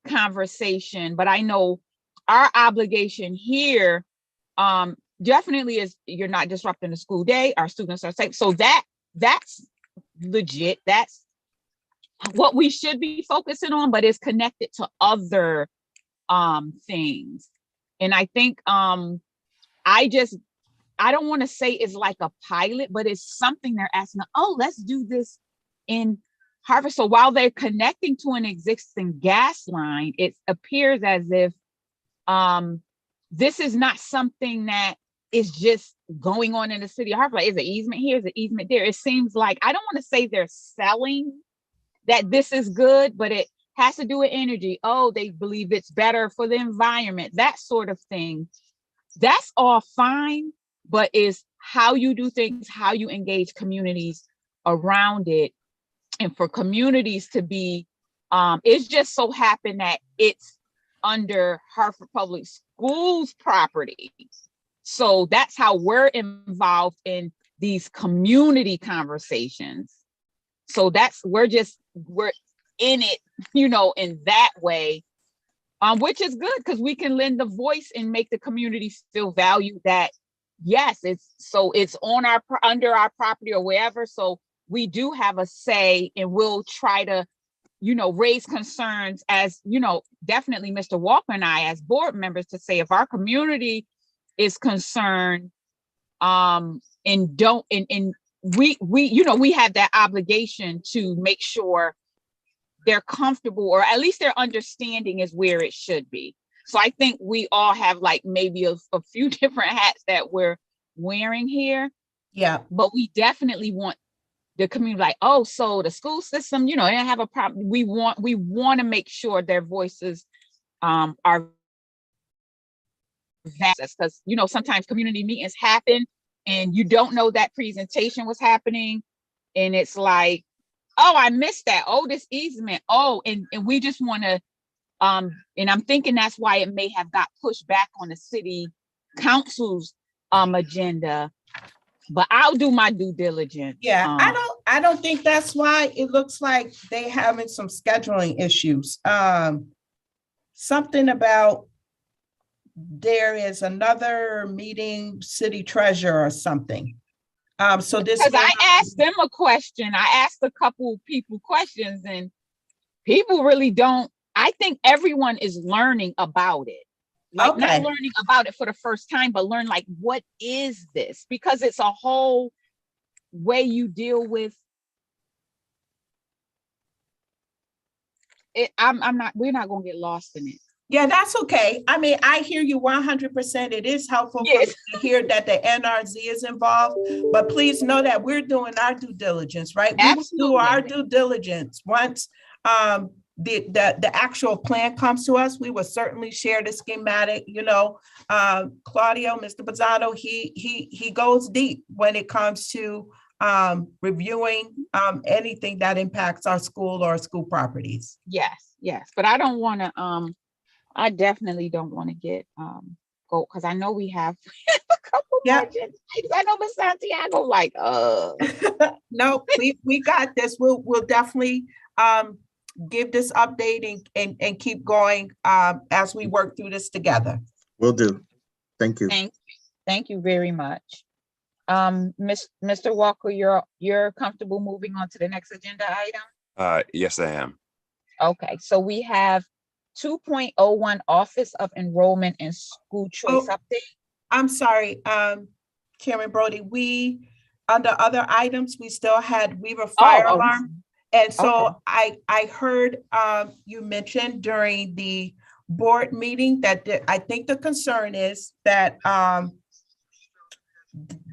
conversation, but I know our obligation here definitely is you're not disrupting the school day. Our students are safe. So that's legit. That's what we should be focusing on, but it's connected to other things. And I think I don't want to say it's like a pilot, but it's something they're asking, oh, let's do this in Harvard. So while they're connecting to an existing gas line, it appears as if this is not something that is just going on in the city of Hartford. Like, is an easement here, is an easement there. It seems like, I don't want to say they're selling that this is good, but it has to do with energy. Oh, they believe it's better for the environment, that sort of thing. That's all fine, but is how you do things, how you engage communities around it. And for communities to be, it's just so happened that it's under Hartford Public Schools property. So that's how we're involved in these community conversations. So we're in it, in that way, which is good because we can lend the voice and make the community still value that. Yes, it's on under our property or wherever. So we do have a say, and we'll try to, raise concerns as, definitely Mr. Walker and I as board members to say if our community is concerned, and we have that obligation to make sure they're comfortable, or at least their understanding is where it should be. So I think we all have like maybe a few different hats that we're wearing here. Yeah. But we definitely want the community like, oh, so the school system, they don't have a problem. We want to make sure their voices are that, because, you know, sometimes community meetings happen and you don't know that presentation was happening. And it's like, oh, I missed that. Oh, this easement. Oh, and we just want to, and I'm thinking that's why it may have got pushed back on the city council's agenda, but I'll do my due diligence. Yeah, I don't think that's why. It looks like they having some scheduling issues. Something about there is another meeting, city treasurer or something. So this. Because I asked them a question. I asked a couple people questions and people really don't. I think everyone is learning about it. Like Okay. not learning about it for the first time, but learn like, what is this? Because it's a whole way you deal with it. We're not gonna get lost in it. Yeah, that's okay. I mean, I hear you 100%. It is helpful for me Yes. to hear that the NRZ is involved, but please know that we're doing our due diligence, right? We will do our due diligence. Once the actual plan comes to us, we will certainly share the schematic, you know. Claudio, Mr. Bizzano, he goes deep when it comes to reviewing anything that impacts our school or school properties. Yes, but I don't want to. I definitely don't want to get go, because I know we have a couple more agendas. I know Miss Santiago like No, we got this. We'll definitely give this update and keep going as we work through this together. Will do. Thank you. Thank you very much. Mr. Walker, you're comfortable moving on to the next agenda item? Yes, I am. Okay, so we have 2.01 Office of Enrollment and School Choice Update. I'm sorry, Chairman Brody, we, under other items, we still had Weaver fire alarm. And so I heard you mentioned during the board meeting that I think the concern is that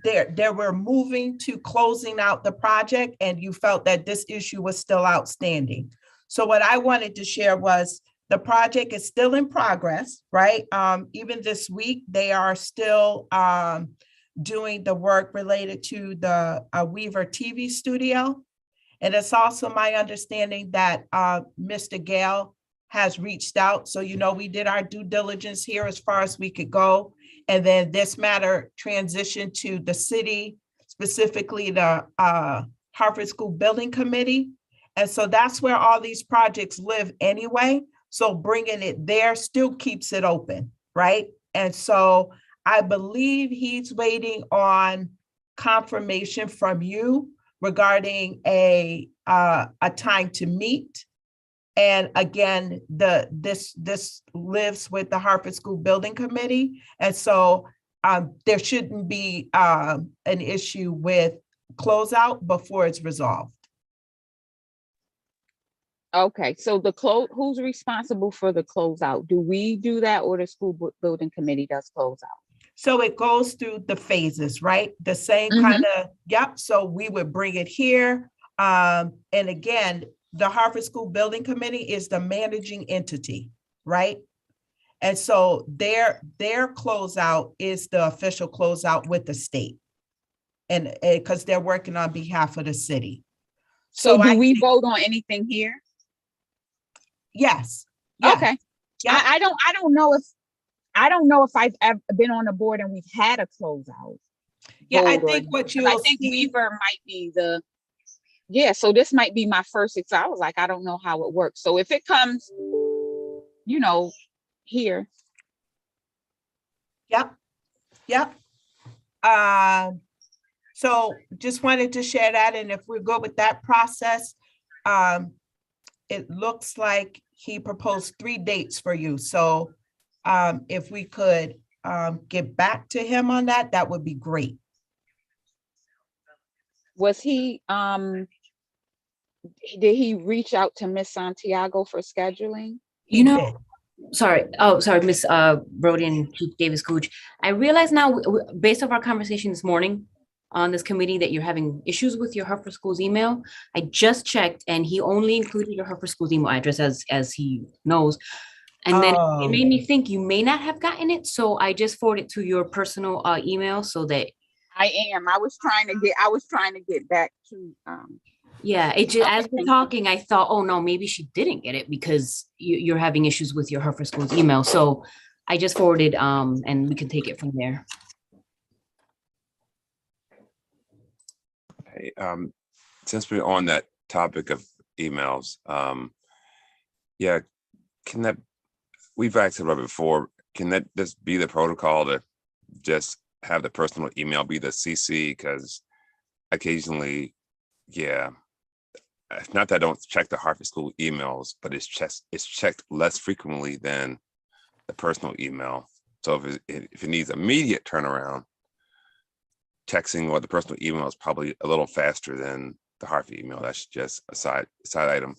they were moving to closing out the project and you felt that this issue was still outstanding. So what I wanted to share was the project is still in progress, right? Even this week, they are still doing the work related to the Weaver TV studio. And it's also my understanding that Mr. Gale has reached out. So, you know, we did our due diligence here as far as we could go. And then this matter transitioned to the city, specifically the Harvard School Building Committee. And so that's where all these projects live anyway. So bringing it there still keeps it open, right? And so I believe he's waiting on confirmation from you regarding a time to meet. And again, this lives with the Harvard School Building Committee. And so there shouldn't be an issue with closeout before it's resolved. Okay, so who's responsible for the closeout? Do we do that or the school building committee does closeout? So it goes through the phases, right? The same kind of, yep. So we would bring it here. And again, the Harvard School Building Committee is the managing entity, right? And so their closeout is the official closeout with the state. And because they're working on behalf of the city. So do we vote on anything here? Yes. Okay. Yeah. I don't know if I've ever been on a board and we've had a closeout. Yeah, I think I think Weaver might be so this might be my first I was like, I don't know how it works. So if it comes, you know, here. Yep. So just wanted to share that. And if we go with that process, it looks like he proposed 3 dates for you. So if we could get back to him on that, that would be great. Was he, did he reach out to Miss Santiago for scheduling? You know, sorry, Miss Brody and Chief Davis Gooch. I realize now, based off our conversation this morning on this committee, that you're having issues with your Hartford Schools email. I just checked and he only included your Hartford Schools email address as he knows. And then it Oh. made me think you may not have gotten it, so I just forwarded it to your personal email so that, I am. I was trying to get back to, yeah, it just, Okay, as we're thank you. talking, I thought, oh no, maybe she didn't get it because you're having issues with your Hartford Schools email. So I just forwarded, and we can take it from there. Hey, since we're on that topic of emails, yeah, can that, we've asked about it before, can that just be the protocol to just have the personal email be the CC? Because occasionally, yeah, it's not that I don't check the Hartford School emails, but it's checked less frequently than the personal email. So if it needs immediate turnaround, texting or the personal email is probably a little faster than the Hartford email. That's just a side item.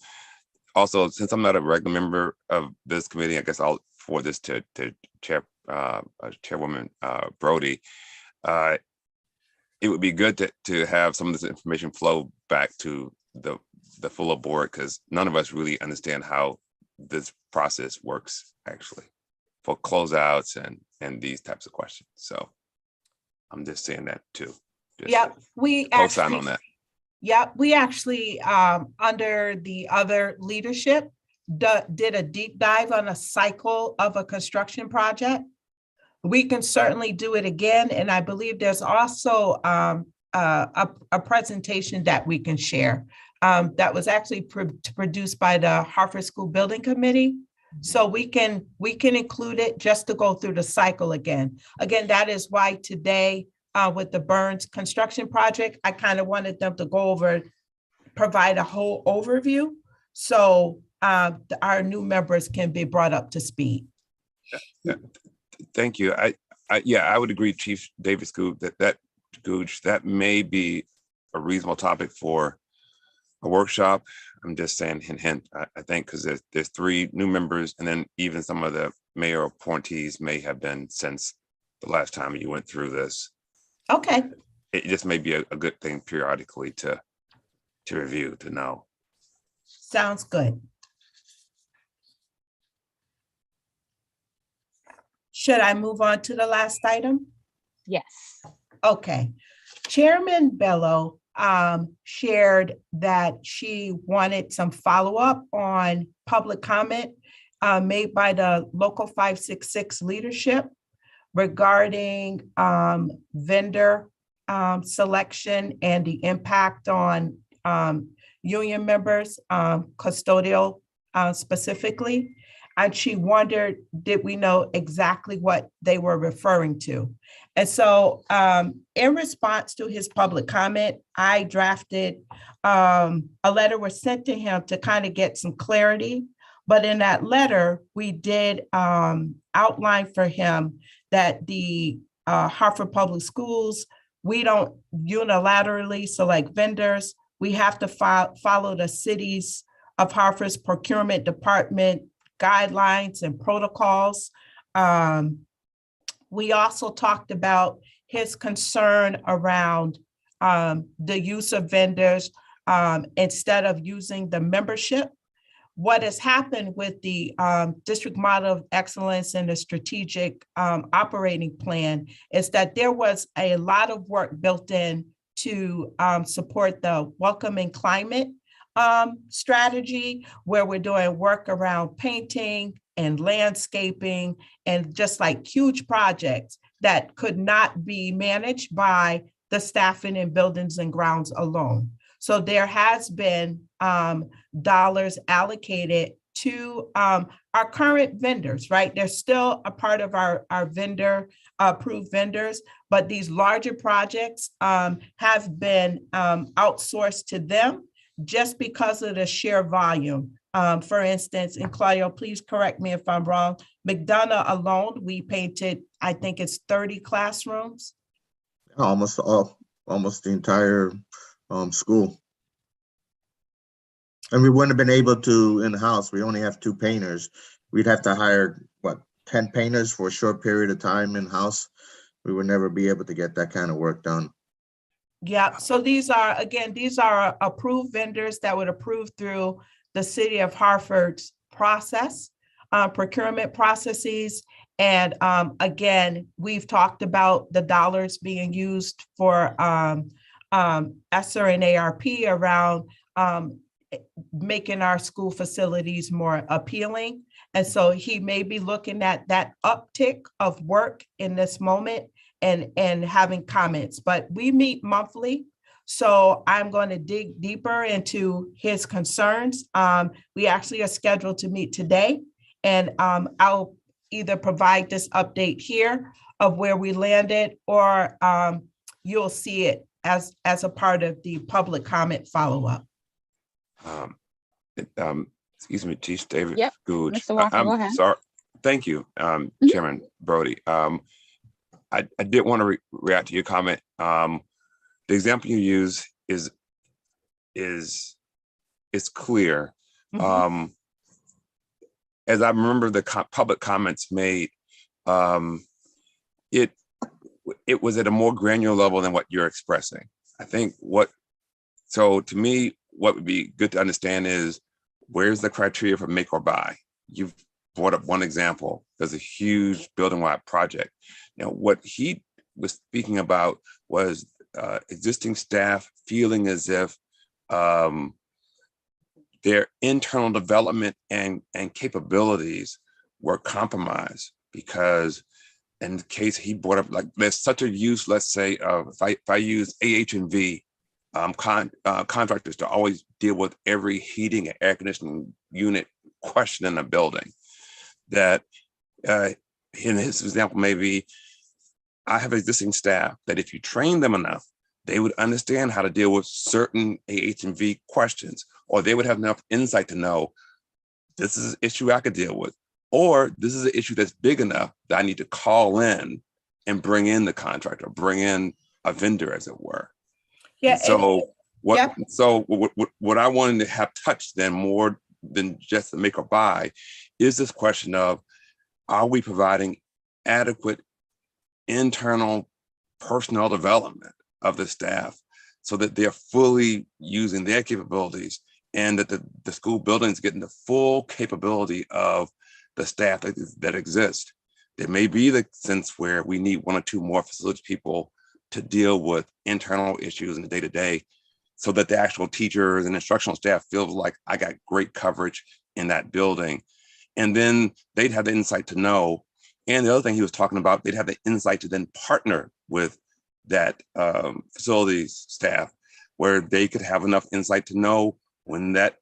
Also, since I'm not a regular member of this committee, I guess I'll forward this to Chairwoman Brody. It would be good to have some of this information flow back to the fuller board, because none of us really understand how this process works actually for closeouts and these types of questions. So I'm just saying that too. Just Yep, to we co-sign actually, on that. yep, we actually, under the other leadership, did a deep dive on a cycle of a construction project. We can certainly do it again, and I believe there's also a presentation that we can share that was actually produced by the Hartford School Building Committee. So we can include it just to go through the cycle again. Again, that is why today with the Burns construction project, I kind of wanted them to go over, provide a whole overview. So our new members can be brought up to speed. Thank you. Yeah, I would agree, Chief Davis Gooch, that may be a reasonable topic for a workshop. I'm just saying hint. I think because there's 3 new members, and then even some of the mayor appointees may have been since the last time you went through this. Okay, It just may be a good thing periodically to review, to know. sounds good. Should I move on to the last item? yes. Okay. Chairman Bello shared that she wanted some follow-up on public comment made by the Local 566 leadership regarding vendor selection and the impact on union members, custodial specifically. And she wondered, did we know exactly what they were referring to? And so in response to his public comment, I drafted a letter was sent to him to kind of get some clarity. But in that letter, we did outline for him that the Hartford Public Schools, we don't unilaterally select vendors. We have to follow the cities of Hartford's procurement department guidelines and protocols. We also talked about his concern around the use of vendors instead of using the membership. What has happened with the District Model of Excellence and the strategic operating plan is that there was a lot of work built in to support the welcoming climate strategy, where we're doing work around painting and landscaping and just like huge projects that could not be managed by the staffing in buildings and grounds alone. So there has been dollars allocated to our current vendors, right? They're still a part of our vendor approved vendors, but these larger projects have been outsourced to them just because of the sheer volume. For instance, and Claudio, please correct me if I'm wrong, McDonough alone, we painted, I think it's 30 classrooms. Almost the entire school. And we wouldn't have been able to in-house. We only have 2 painters. We'd have to hire, 10 painters for a short period of time in-house. We would never be able to get that kind of work done. Yeah, so these are approved vendors that would approve through the City of Hartford's process. procurement processes. And again, we've talked about the dollars being used for ESSER and ARP around making our school facilities more appealing. And so he may be looking at that uptick of work in this moment and having comments, but we meet monthly. So I'm going to dig deeper into his concerns. We actually are scheduled to meet today, and I'll either provide this update here of where we landed, or you'll see it as a part of the public comment follow-up. Excuse me, Chief David Yep, Gooch. Mr. Walker, go I'm ahead. sorry. Thank you, Chairman Brody. I did want to react to your comment. The example you use is clear. Mhm. As I remember the public comments made, it was at a more granular level than what you're expressing. I think so to me, what would be good to understand is, where's the criteria for make or buy? You've brought up one example. There's a huge building-wide project. Now, what he was speaking about was existing staff feeling as if their internal development and capabilities were compromised, because in the case he brought up, like, there's such a use, let's say, of if I use AH&V contractors to always deal with every heating and air conditioning unit question in a building, that in his example, maybe I have existing staff that if you train them enough, they would understand how to deal with certain AH&V questions, or they would have enough insight to know this is an issue I could deal with, or this is an issue that's big enough that I need to call in and bring in the contractor, bring in a vendor, as it were. Yeah. So yeah. what I wanted to have touched then, more than just the make or buy, is this question of, are we providing adequate internal personnel development of the staff so that they're fully using their capabilities, and that the school buildings getting the full capability of the staff that exist? There may be the sense where we need one or two more facility people to deal with internal issues in the day-to-day, so that the actual teachers and instructional staff feel like I got great coverage in that building. And then they'd have the insight to know. And the other thing he was talking about, they'd have the insight to then partner with that facilities staff, where they could have enough insight to know when that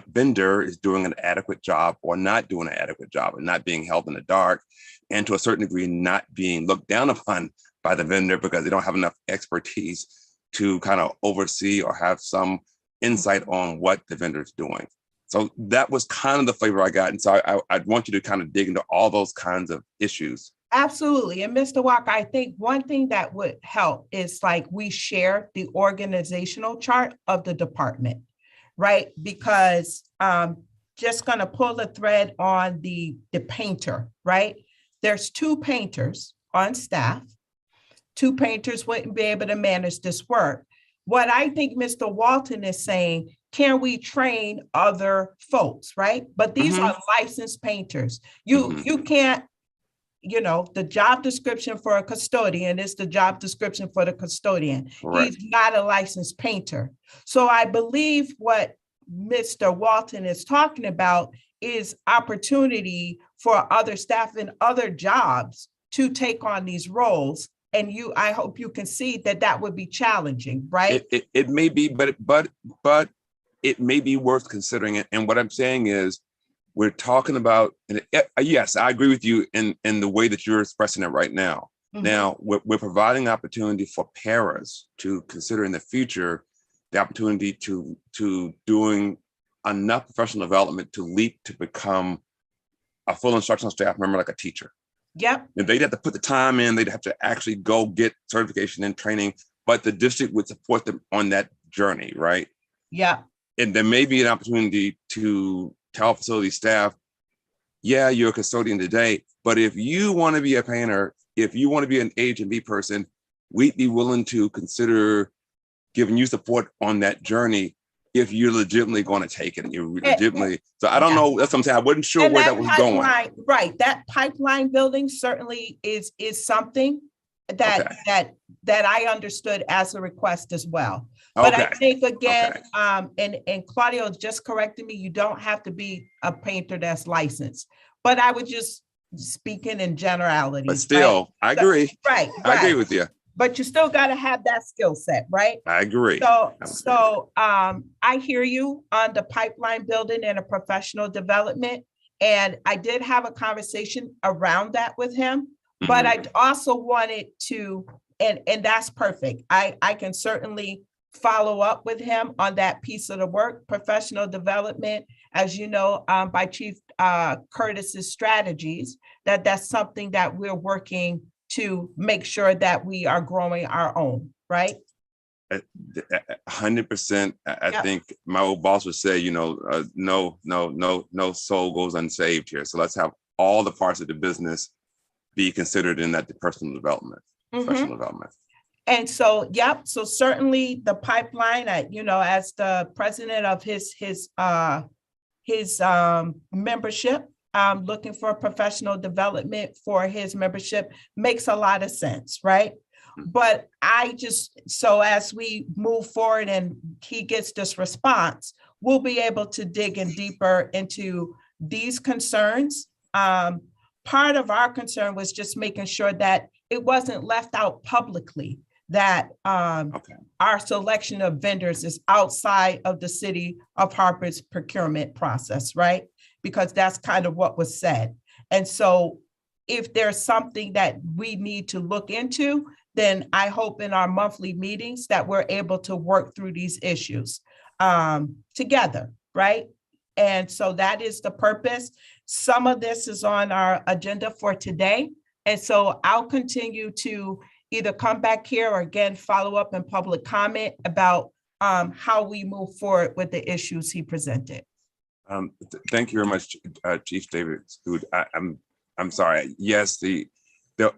vendor is doing an adequate job or not doing an adequate job, and not being held in the dark, and to a certain degree not being looked down upon by the vendor because they don't have enough expertise to kind of oversee or have some insight on what the vendor is doing. So that was kind of the flavor I got. And so I'd want you to kind of dig into all those kinds of issues. Absolutely. And Mr. Walker, I think one thing that would help is, like, we share the organizational chart of the department, right? Because just going to pull the thread on the painter, right? There's 2 painters on staff. 2 painters wouldn't be able to manage this work. What I think Mr. Walton is saying, can we train other folks, right? But these are licensed painters. You can't, the job description for a custodian is the job description for the custodian. Correct. He's not a licensed painter. So I believe what Mr. Walton is talking about is opportunity for other staff in other jobs to take on these roles. And I hope you can see that would be challenging, right? It may be, but it may be worth considering it. And what I'm saying is, we're talking about, and yes, I agree with you in the way that you're expressing it right now. Mhm. Now, we're providing opportunity for paras to consider in the future the opportunity to doing enough professional development to leap to become a full instructional staff member, like a teacher. Yep. And they'd have to put the time in, they'd have to actually go get certification and training, but the district would support them on that journey, right? Yeah. And there may be an opportunity to tell facility staff, yeah, you're a custodian today, but if you want to be a painter, if you want to be an H&B person, we'd be willing to consider giving you support on that journey if you're legitimately going to take it, and you're Eh, legitimately, so I don't yeah. know, that's what I'm saying, I wasn't sure And where that that was going. pipeline, right, that pipeline building certainly is something that, Okay. that I understood as a request as well. But I Okay, think again, okay. and Claudio just corrected me, you don't have to be a painter that's licensed. But I would just speaking in generalities. But right? still, I agree. Right, I agree right. with you. But you still gotta have that skill set, right? I agree. So I hear you on the pipeline building and a professional development. And I did have a conversation around that with him, but I also wanted to, and that's perfect. I can certainly follow up with him on that piece of the work, professional development, as you know, by Chief Curtis's strategies, that's something that we're working to make sure that we are growing our own, right? 100%. I Yep. think my old boss would say, no soul goes unsaved here. So let's have all the parts of the business be considered in that personal development, professional development. And so, yep. So certainly the pipeline, as the president of his membership, looking for professional development for his membership makes a lot of sense, right? But so as we move forward and he gets this response, we'll be able to dig in deeper into these concerns. Part of our concern was just making sure that it wasn't left out publicly, that our selection of vendors is outside of the city of Harper's procurement process, right? Because that's kind of what was said. And so if there's something that we need to look into, then I hope in our monthly meetings that we're able to work through these issues together, right? And so that is the purpose. Some of this is on our agenda for today. And so I'll continue to either come back here or again, follow up in public comment about how we move forward with the issues he presented. Thank you very much, Chief David Scoot. I'm sorry. Yes,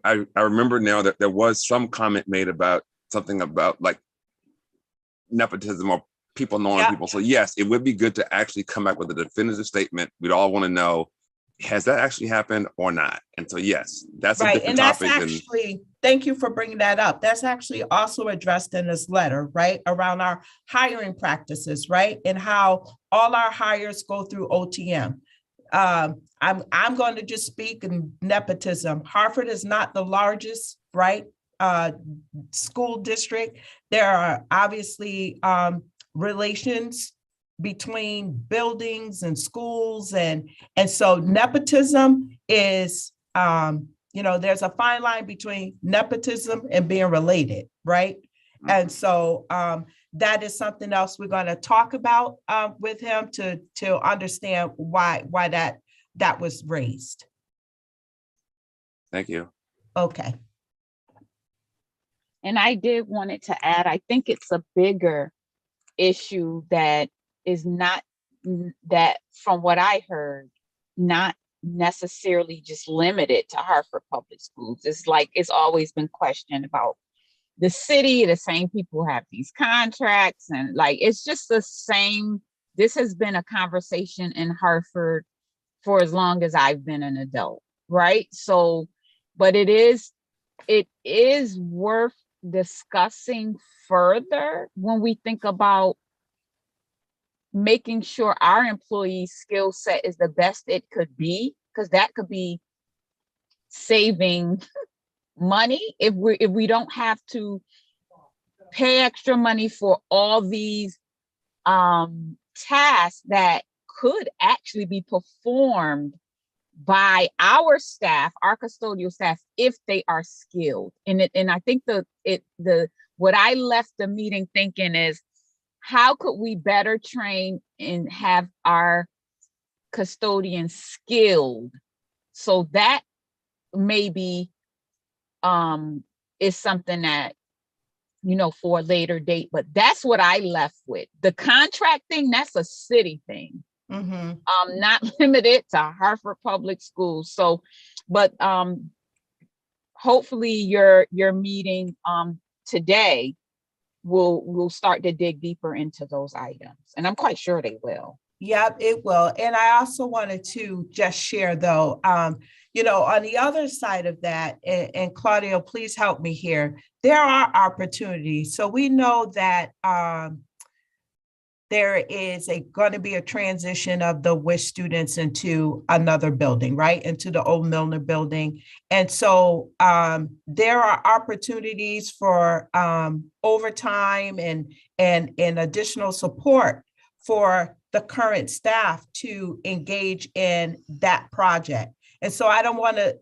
I remember now that there was some comment made about something about like nepotism or people knowing people. So yes, it would be good to actually come back with a definitive statement. We'd all want to know, has that actually happened or not? And so yes, that's a different topic. Thank you for bringing that up. That's actually also addressed in this letter, right? Around our hiring practices, right? And how all our hires go through OTM. I'm going to just speak in nepotism. Hartford is not the largest, right? School district. There are obviously relations between buildings and schools, and so nepotism is there's a fine line between nepotism and being related, right? And so that is something else we're going to talk about with him to understand why that was raised. Thank you. Okay. And I did wanted to add, I think it's a bigger issue that is not, that from what I heard, not necessarily just limited to Hartford Public Schools. It's like, it's always been questioned about the city, the same people have these contracts, and like, it's just the same. This has been a conversation in Hartford for as long as I've been an adult, right? So, but it is worth discussing further when we think about making sure our employees' skill set is the best it could be, because that could be saving money if we don't have to pay extra money for all these tasks that could actually be performed by our staff, our custodial staff, if they are skilled. And I think what I left the meeting thinking is, how could we better train and have our custodians skilled, so that maybe is something that, for a later date. But that's what I left with. The contract thing, that's a city thing. Not limited to Hartford Public Schools. So, but hopefully your meeting today will start to dig deeper into those items. And I'm quite sure they will. Yep, it will. And I also wanted to just share though, you know, on the other side of that, and Claudio, please help me here, there are opportunities. So we know that there is going to be a transition of the WISH students into another building, right? Into the old Milner building. And so there are opportunities for overtime and additional support for the current staff to engage in that project. And so I don't want to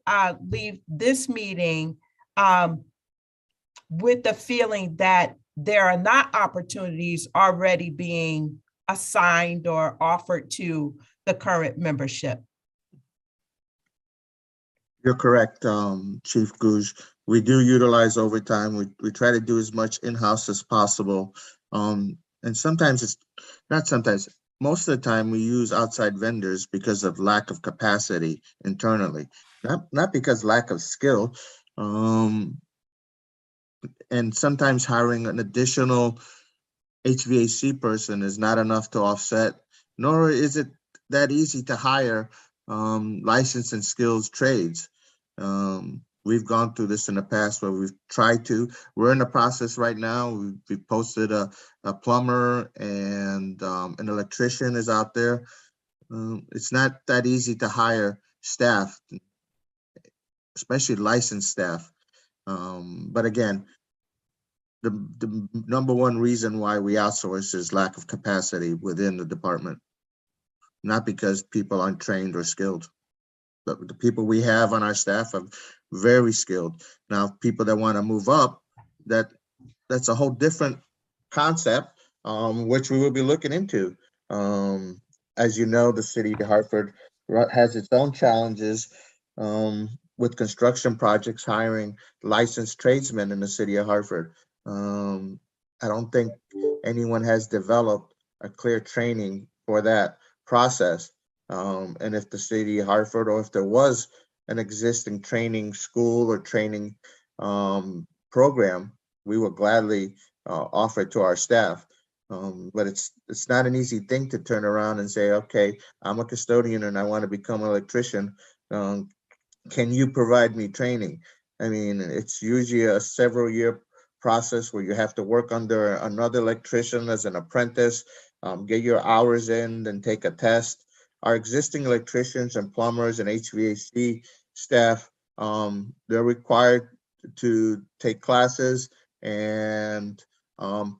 leave this meeting with the feeling that there are not opportunities already being assigned or offered to the current membership. You're correct, Chief Gouge. We do utilize overtime. We try to do as much in-house as possible. And sometimes it's not sometimes, most of the time we use outside vendors because of lack of capacity internally, not because lack of skill. And sometimes hiring an additional HVAC person is not enough to offset, nor is it that easy to hire licensed and skilled trades. We've gone through this in the past where we've tried to. We're in the process right now. We've posted a plumber and an electrician is out there. It's not that easy to hire staff, especially licensed staff. But again, the number one reason why we outsource is lack of capacity within the department, not because people aren't trained or skilled. But the people we have on our staff are very skilled. Now, people that want to move up, that's a whole different concept, which we will be looking into. As you know, the city of Hartford has its own challenges with construction projects, hiring licensed tradesmen in the city of Hartford. I don't think anyone has developed a clear training for that process. And if the city of Hartford, or if there was an existing training school or training program, we would gladly offer it to our staff. But it's not an easy thing to turn around and say, okay, I'm a custodian and I want to become an electrician. Can you provide me training? I mean, it's usually a several year process where you have to work under another electrician as an apprentice, get your hours in, then take a test. Our existing electricians and plumbers and HVAC staff, they're required to take classes and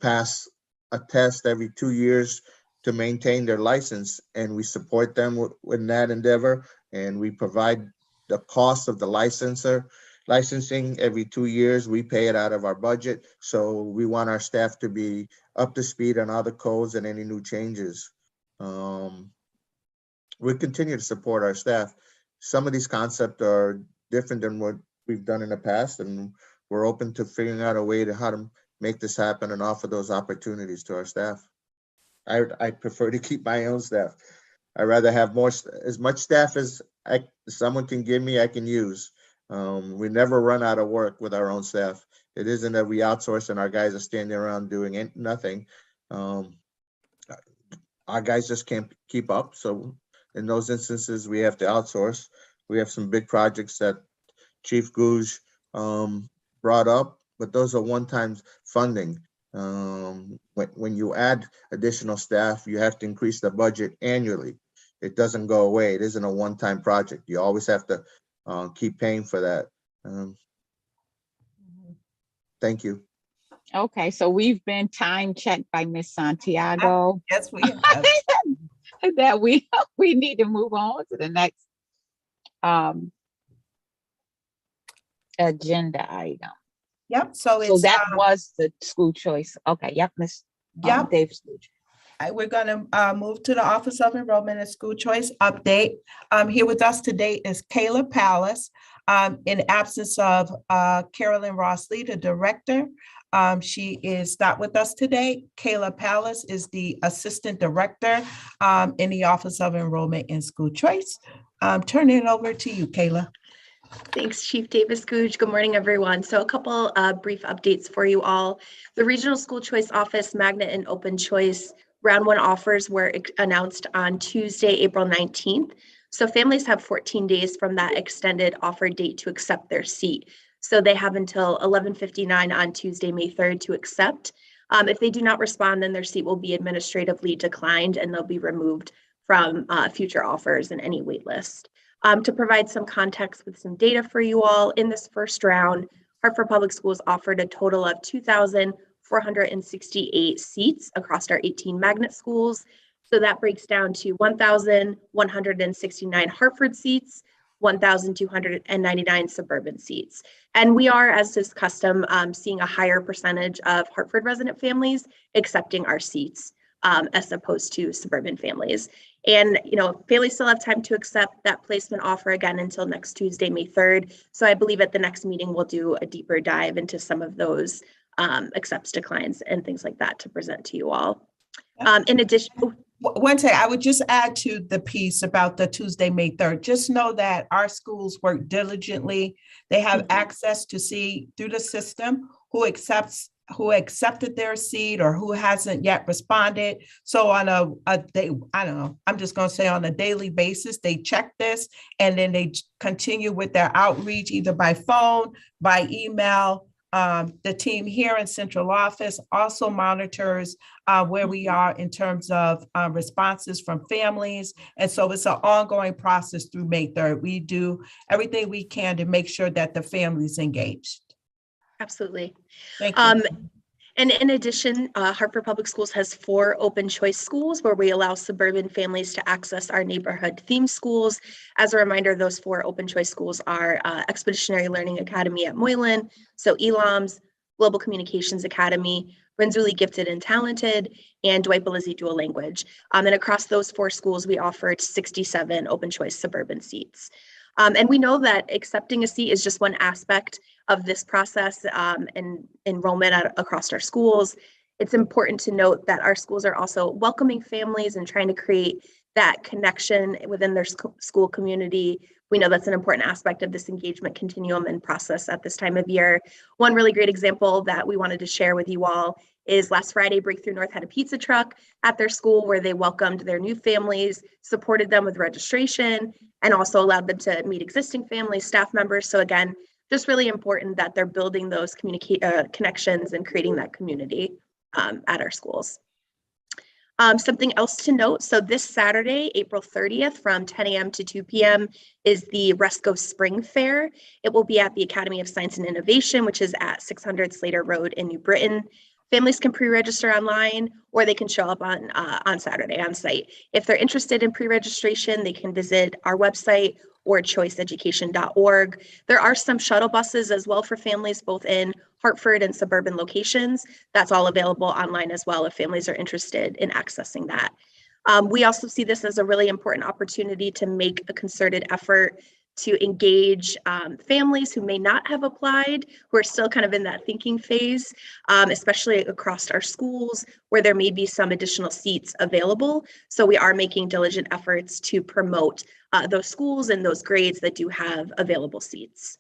pass a test every 2 years to maintain their license. And we support them in that endeavor. And we provide the cost of the licensing every 2 years. We pay it out of our budget. So we want our staff to be up to speed on all the codes and any new changes. We continue to support our staff. Some of these concepts are different than what we've done in the past, and we're open to figuring out a way to how to make this happen and offer those opportunities to our staff. I prefer to keep my own staff. I'd rather have as much staff as someone can give me, I can use. We never run out of work with our own staff. It isn't that we outsource and our guys are standing around doing nothing. Our guys just can't keep up. So in those instances, we have to outsource. We have some big projects that Chief Gouge brought up, but those are one-time funding. When you add additional staff, you have to increase the budget annually. It doesn't go away. It isn't a one-time project. You always have to keep paying for that. Thank you. Okay, so we've been time checked by Ms. Santiago. Yes, we have. That we need to move on to the next agenda item. Yep. So So it's that was the school choice. Okay, yep, Ms. Yep. Davis. We're going to move to the Office of Enrollment and School Choice update. Here with us today is Kayla Palace, in absence of Carolyn Ross-Lee, the director. She is not with us today. Kayla Palace is the Assistant Director in the Office of Enrollment and School Choice. Turn it over to you, Kayla. Thanks, Chief Davis Googe. Good morning, everyone. So a couple brief updates for you all. The Regional School Choice Office Magnet and Open Choice Round 1 offers were announced on Tuesday, April 19th. So families have 14 days from that extended offer date to accept their seat. So they have until 11:59 on Tuesday, May 3rd to accept. If they do not respond, then their seat will be administratively declined and they'll be removed from future offers and any wait list. To provide some context with some data for you all, in this first round, Hartford Public Schools offered a total of 2,468 seats across our 18 magnet schools. So that breaks down to 1,169 Hartford seats, 1,299 suburban seats. And we are, as is custom, seeing a higher percentage of Hartford resident families accepting our seats as opposed to suburban families. And, families still have time to accept that placement offer again until next Tuesday, May 3rd. So I believe at the next meeting, we'll do a deeper dive into some of those accepts, declines, and things like that to present to you all. In addition, One thing, I would just add to the piece about the Tuesday, May 3rd. Just know that our schools work diligently. They have access to see through the system who accepted their seat or who hasn't yet responded. So on a day, I don't know, I'm just going to say on a daily basis, they check this and then they continue with their outreach either by phone, by email. The team here in central office also monitors where we are in terms of responses from families. And so it's an ongoing process through May 3rd. We do everything we can to make sure that the family's engaged. absolutely. Thank you. And in addition, Hartford Public Schools has 4 open choice schools where we allow suburban families to access our neighborhood theme schools. As a reminder, those 4 open choice schools are Expeditionary Learning Academy at Moylan, so ELAMS, Global Communications Academy, Renzulli Gifted and Talented, and Dwight Belizzi Dual Language. And across those 4 schools, we offered 67 open choice suburban seats. And we know that accepting a seat is just one aspect of this process and enrollment across our schools. It's important to note that our schools are also welcoming families and trying to create that connection within their school community. We know that's an important aspect of this engagement continuum and process at this time of year. One really great example that we wanted to share with you all is last Friday, Breakthrough North had a pizza truck at their school where they welcomed their new families, supported them with registration, and also allowed them to meet existing families, staff members. So again, just really important that they're building those connections and creating that community at our schools. Something else to note, so this Saturday, April 30th from 10 a.m. to 2 p.m. is the Resco Spring Fair. It will be at the Academy of Science and Innovation, which is at 600 Slater Road in New Britain. Families can pre-register online or they can show up on Saturday on site. If they're interested in pre-registration, they can visit our website or choiceeducation.org. There are some shuttle buses as well for families, both in Hartford and suburban locations. That's all available online as well if families are interested in accessing that. We also see this as a really important opportunity to make a concerted effort to engage families who may not have applied, who are still kind of in that thinking phase, especially across our schools where there may be some additional seats available. So we are making diligent efforts to promote those schools and those grades that do have available seats.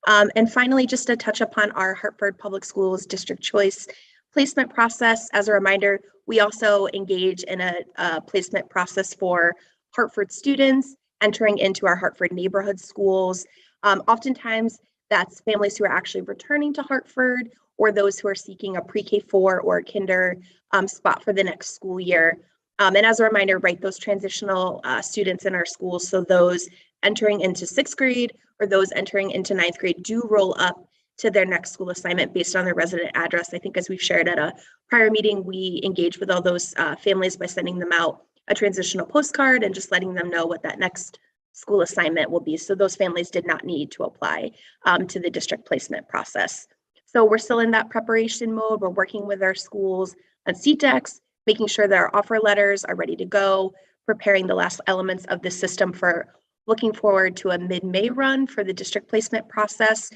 And finally, just to touch upon our Hartford Public Schools District Choice placement process. As a reminder, we also engage in a placement process for Hartford students entering into our Hartford neighborhood schools. Oftentimes, that's families who are actually returning to Hartford or those who are seeking a pre-K4 or kinder spot for the next school year. And as a reminder, right, those transitional students in our schools, so those entering into 6th grade or those entering into 9th grade do roll up to their next school assignment based on their resident address. I think as we've shared at a prior meeting, we engage with all those families by sending them out a transitional postcard and just letting them know what that next school assignment will be. So those families did not need to apply to the district placement process. So we're still in that preparation mode. We're working with our schools on seat decks, making sure that our offer letters are ready to go, preparing the last elements of the system for looking forward to a mid-May run for the district placement process.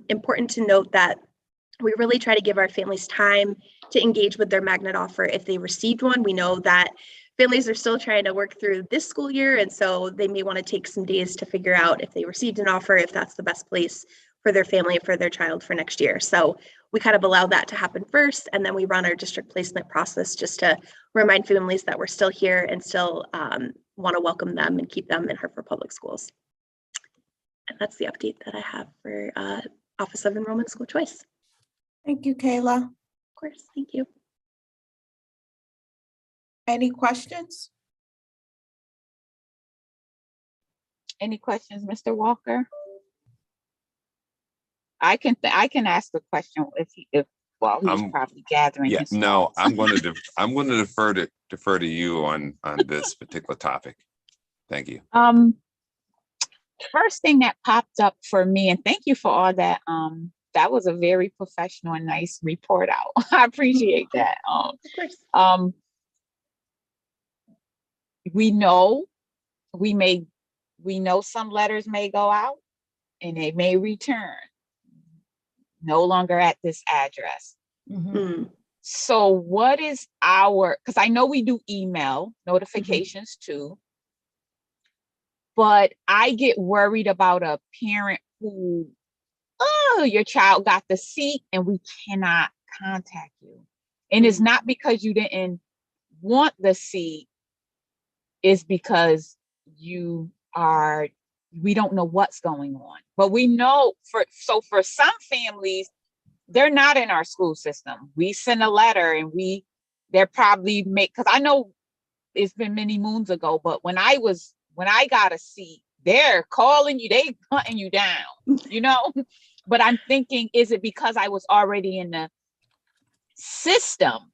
Important to note that we really try to give our families time to engage with their magnet offer if they received one. We know that families are still trying to work through this school year. And so they may want to take some days to figure out if they received an offer, if that's the best place for their family, for their child for next year. So we kind of allow that to happen first. And then we run our district placement process just to remind families that we're still here and still want to welcome them and keep them in Hartford Public Schools. And that's the update that I have for Office of Enrollment School Choice. Thank you, Kayla. Of course, thank you. Any questions? Any questions, Mr. Walker? I can ask the question if well, he's probably gathering. Yeah, his no, thoughts. I'm going to defer to you on this particular topic. Thank you. First thing that popped up for me, and thank you for all that. That was a very professional and nice report out. I appreciate that. Of course. We know some letters may go out and they may return no longer at this address. So what is because I know we do email notifications too, but I get worried about a parent who, oh, your child got the seat and we cannot contact you. And it's not because you didn't want the seat, it's because we don't know what's going on. But we know for some families, they're not in our school system. We send a letter and they're probably because I know it's been many moons ago, but when I got a seat, they're calling you, they hunting you down, But I'm thinking, is it because I was already in the system,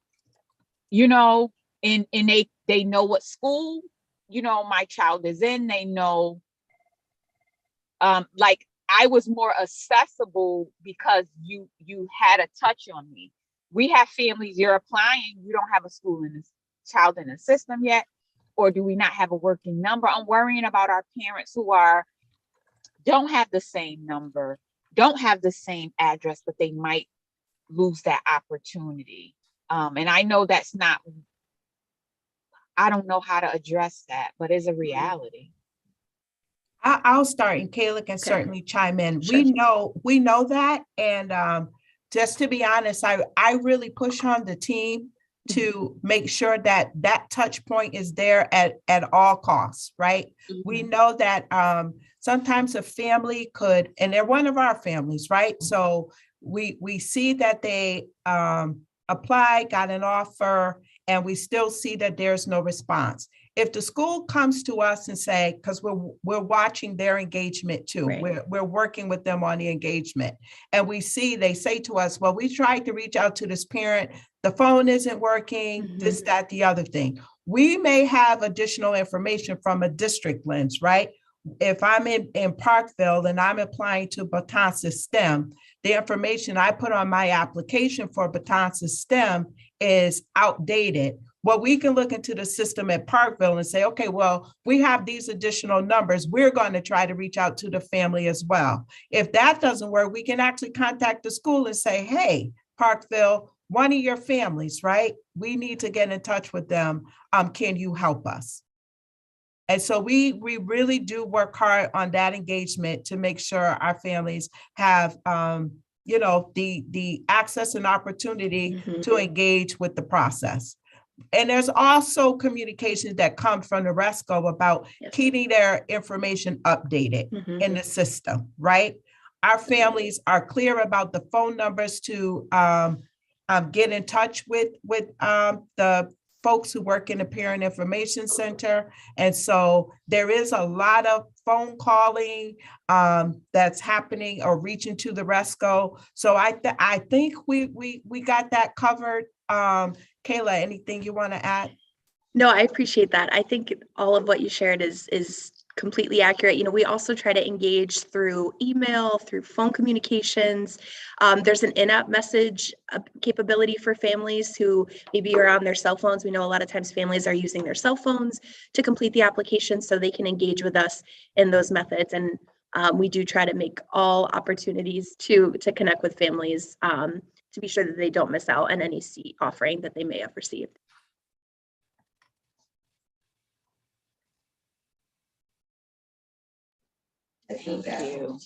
and they know what school, my child is in, they know, like I was more accessible because you had a touch on me. We have families, you're applying, you don't have a child in the system yet, or do we not have a working number? I'm worrying about our parents who don't have the same number, don't have the same address, but they might lose that opportunity. And I know I don't know how to address that, but it's a reality. I'll start and Kayla can certainly chime in. Sure. We know that. And just to be honest, I really push on the team to make sure that touch point is there at all costs, right? We know that sometimes a family could, and they're one of our families, right? So we see that they applied, got an offer, and we still see that there's no response. If the school comes to us and say, because we're watching their engagement too, Right. we're working with them on the engagement, and they say to us, well, we tried to reach out to this parent, the phone isn't working, this, that, the other thing. We may have additional information from a district lens, right? If I'm in Parkville and I'm applying to Betances STEM, the information I put on my application for Betances STEM is outdated. Well, we can look into the system at Parkville and say, okay, well, we have these additional numbers. We're going to try to reach out to the family as well. If that doesn't work, we can actually contact the school and say, hey, Parkville, one of your families, right? We need to get in touch with them. Can you help us? And so we really do work hard on that engagement to make sure our families have, the access and opportunity to engage with the process. And there's also communications that come from the RESCO about keeping their information updated in the system, right? Our families are clear about the phone numbers to get in touch with the folks who work in the Parent Information Center. And so there is a lot of phone calling that's happening or reaching to the RESCO. So I think we got that covered. Kayla, anything you want to add? No, I appreciate that. I think all of what you shared is completely accurate. We also try to engage through email, through phone communications. There's an in-app message capability for families who maybe are on their cell phones. We know a lot of times families are using their cell phones to complete the application so they can engage with us in those methods. And we do try to make all opportunities to connect with families to be sure that they don't miss out on any seat offering that they may have received. Thank you.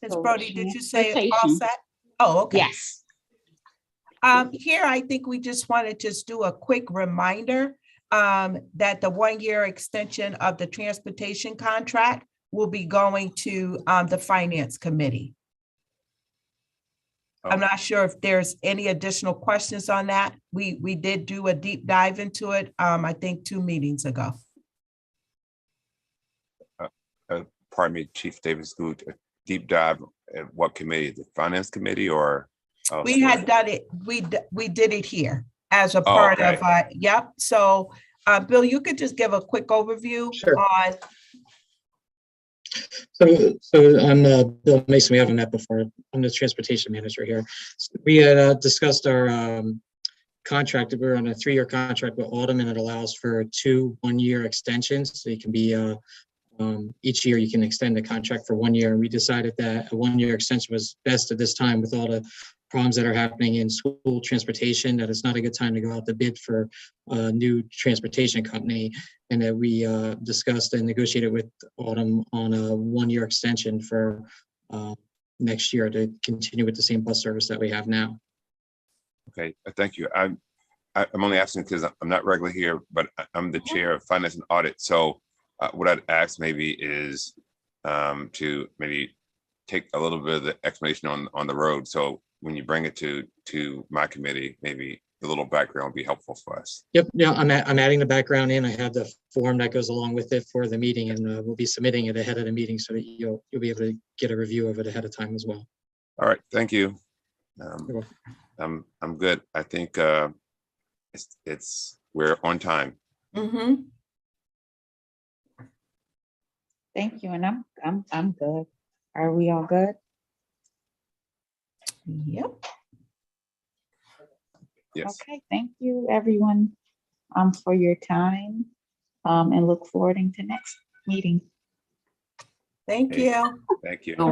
Ms. So Brody, did you say all transportation. set? Oh, okay. Yes. Here, I think we just want to just do a quick reminder that the 1-year extension of the transportation contract will be going to the Finance Committee. I'm not sure if there's any additional questions on that. We did do a deep dive into it, I think 2 meetings ago. Pardon me, Chief Davis, Good, a deep dive at what committee, the Finance Committee or? We had done it, we did it here as a part of, okay. yep. So, Bill, you could just give a quick overview Sure. on, So I'm Bill Mason. We haven't met before. I'm the transportation manager here. We had discussed our contract. We're on a 3-year contract with Autumn, and it allows for 2 1-year extensions. So you can be each year you can extend the contract for 1 year. And we decided that a 1-year extension was best at this time with all the problems that are happening in school transportation, that it's not a good time to go out to bid for a new transportation company, and that we discussed and negotiated with Autumn on a 1-year extension for next year to continue with the same bus service that we have now. Okay, thank you. I'm only asking because I'm not regular here, but I'm the chair of Finance and Audit. So what I'd ask maybe is to maybe take a little bit of the explanation on the road. So when you bring it to my committee, maybe the little background would be helpful for us. Yep, yeah, I'm adding the background in. I have the form that goes along with it for the meeting, and we'll be submitting it ahead of the meeting so that you'll be able to get a review of it ahead of time as well. All right, thank you. You're welcome. I'm good. I think we're on time. Thank you. And I'm good. Are we all good? Yep. Yes. Okay, thank you, everyone, for your time, and look forward to next meeting. Thank Hey. you. Thank you. So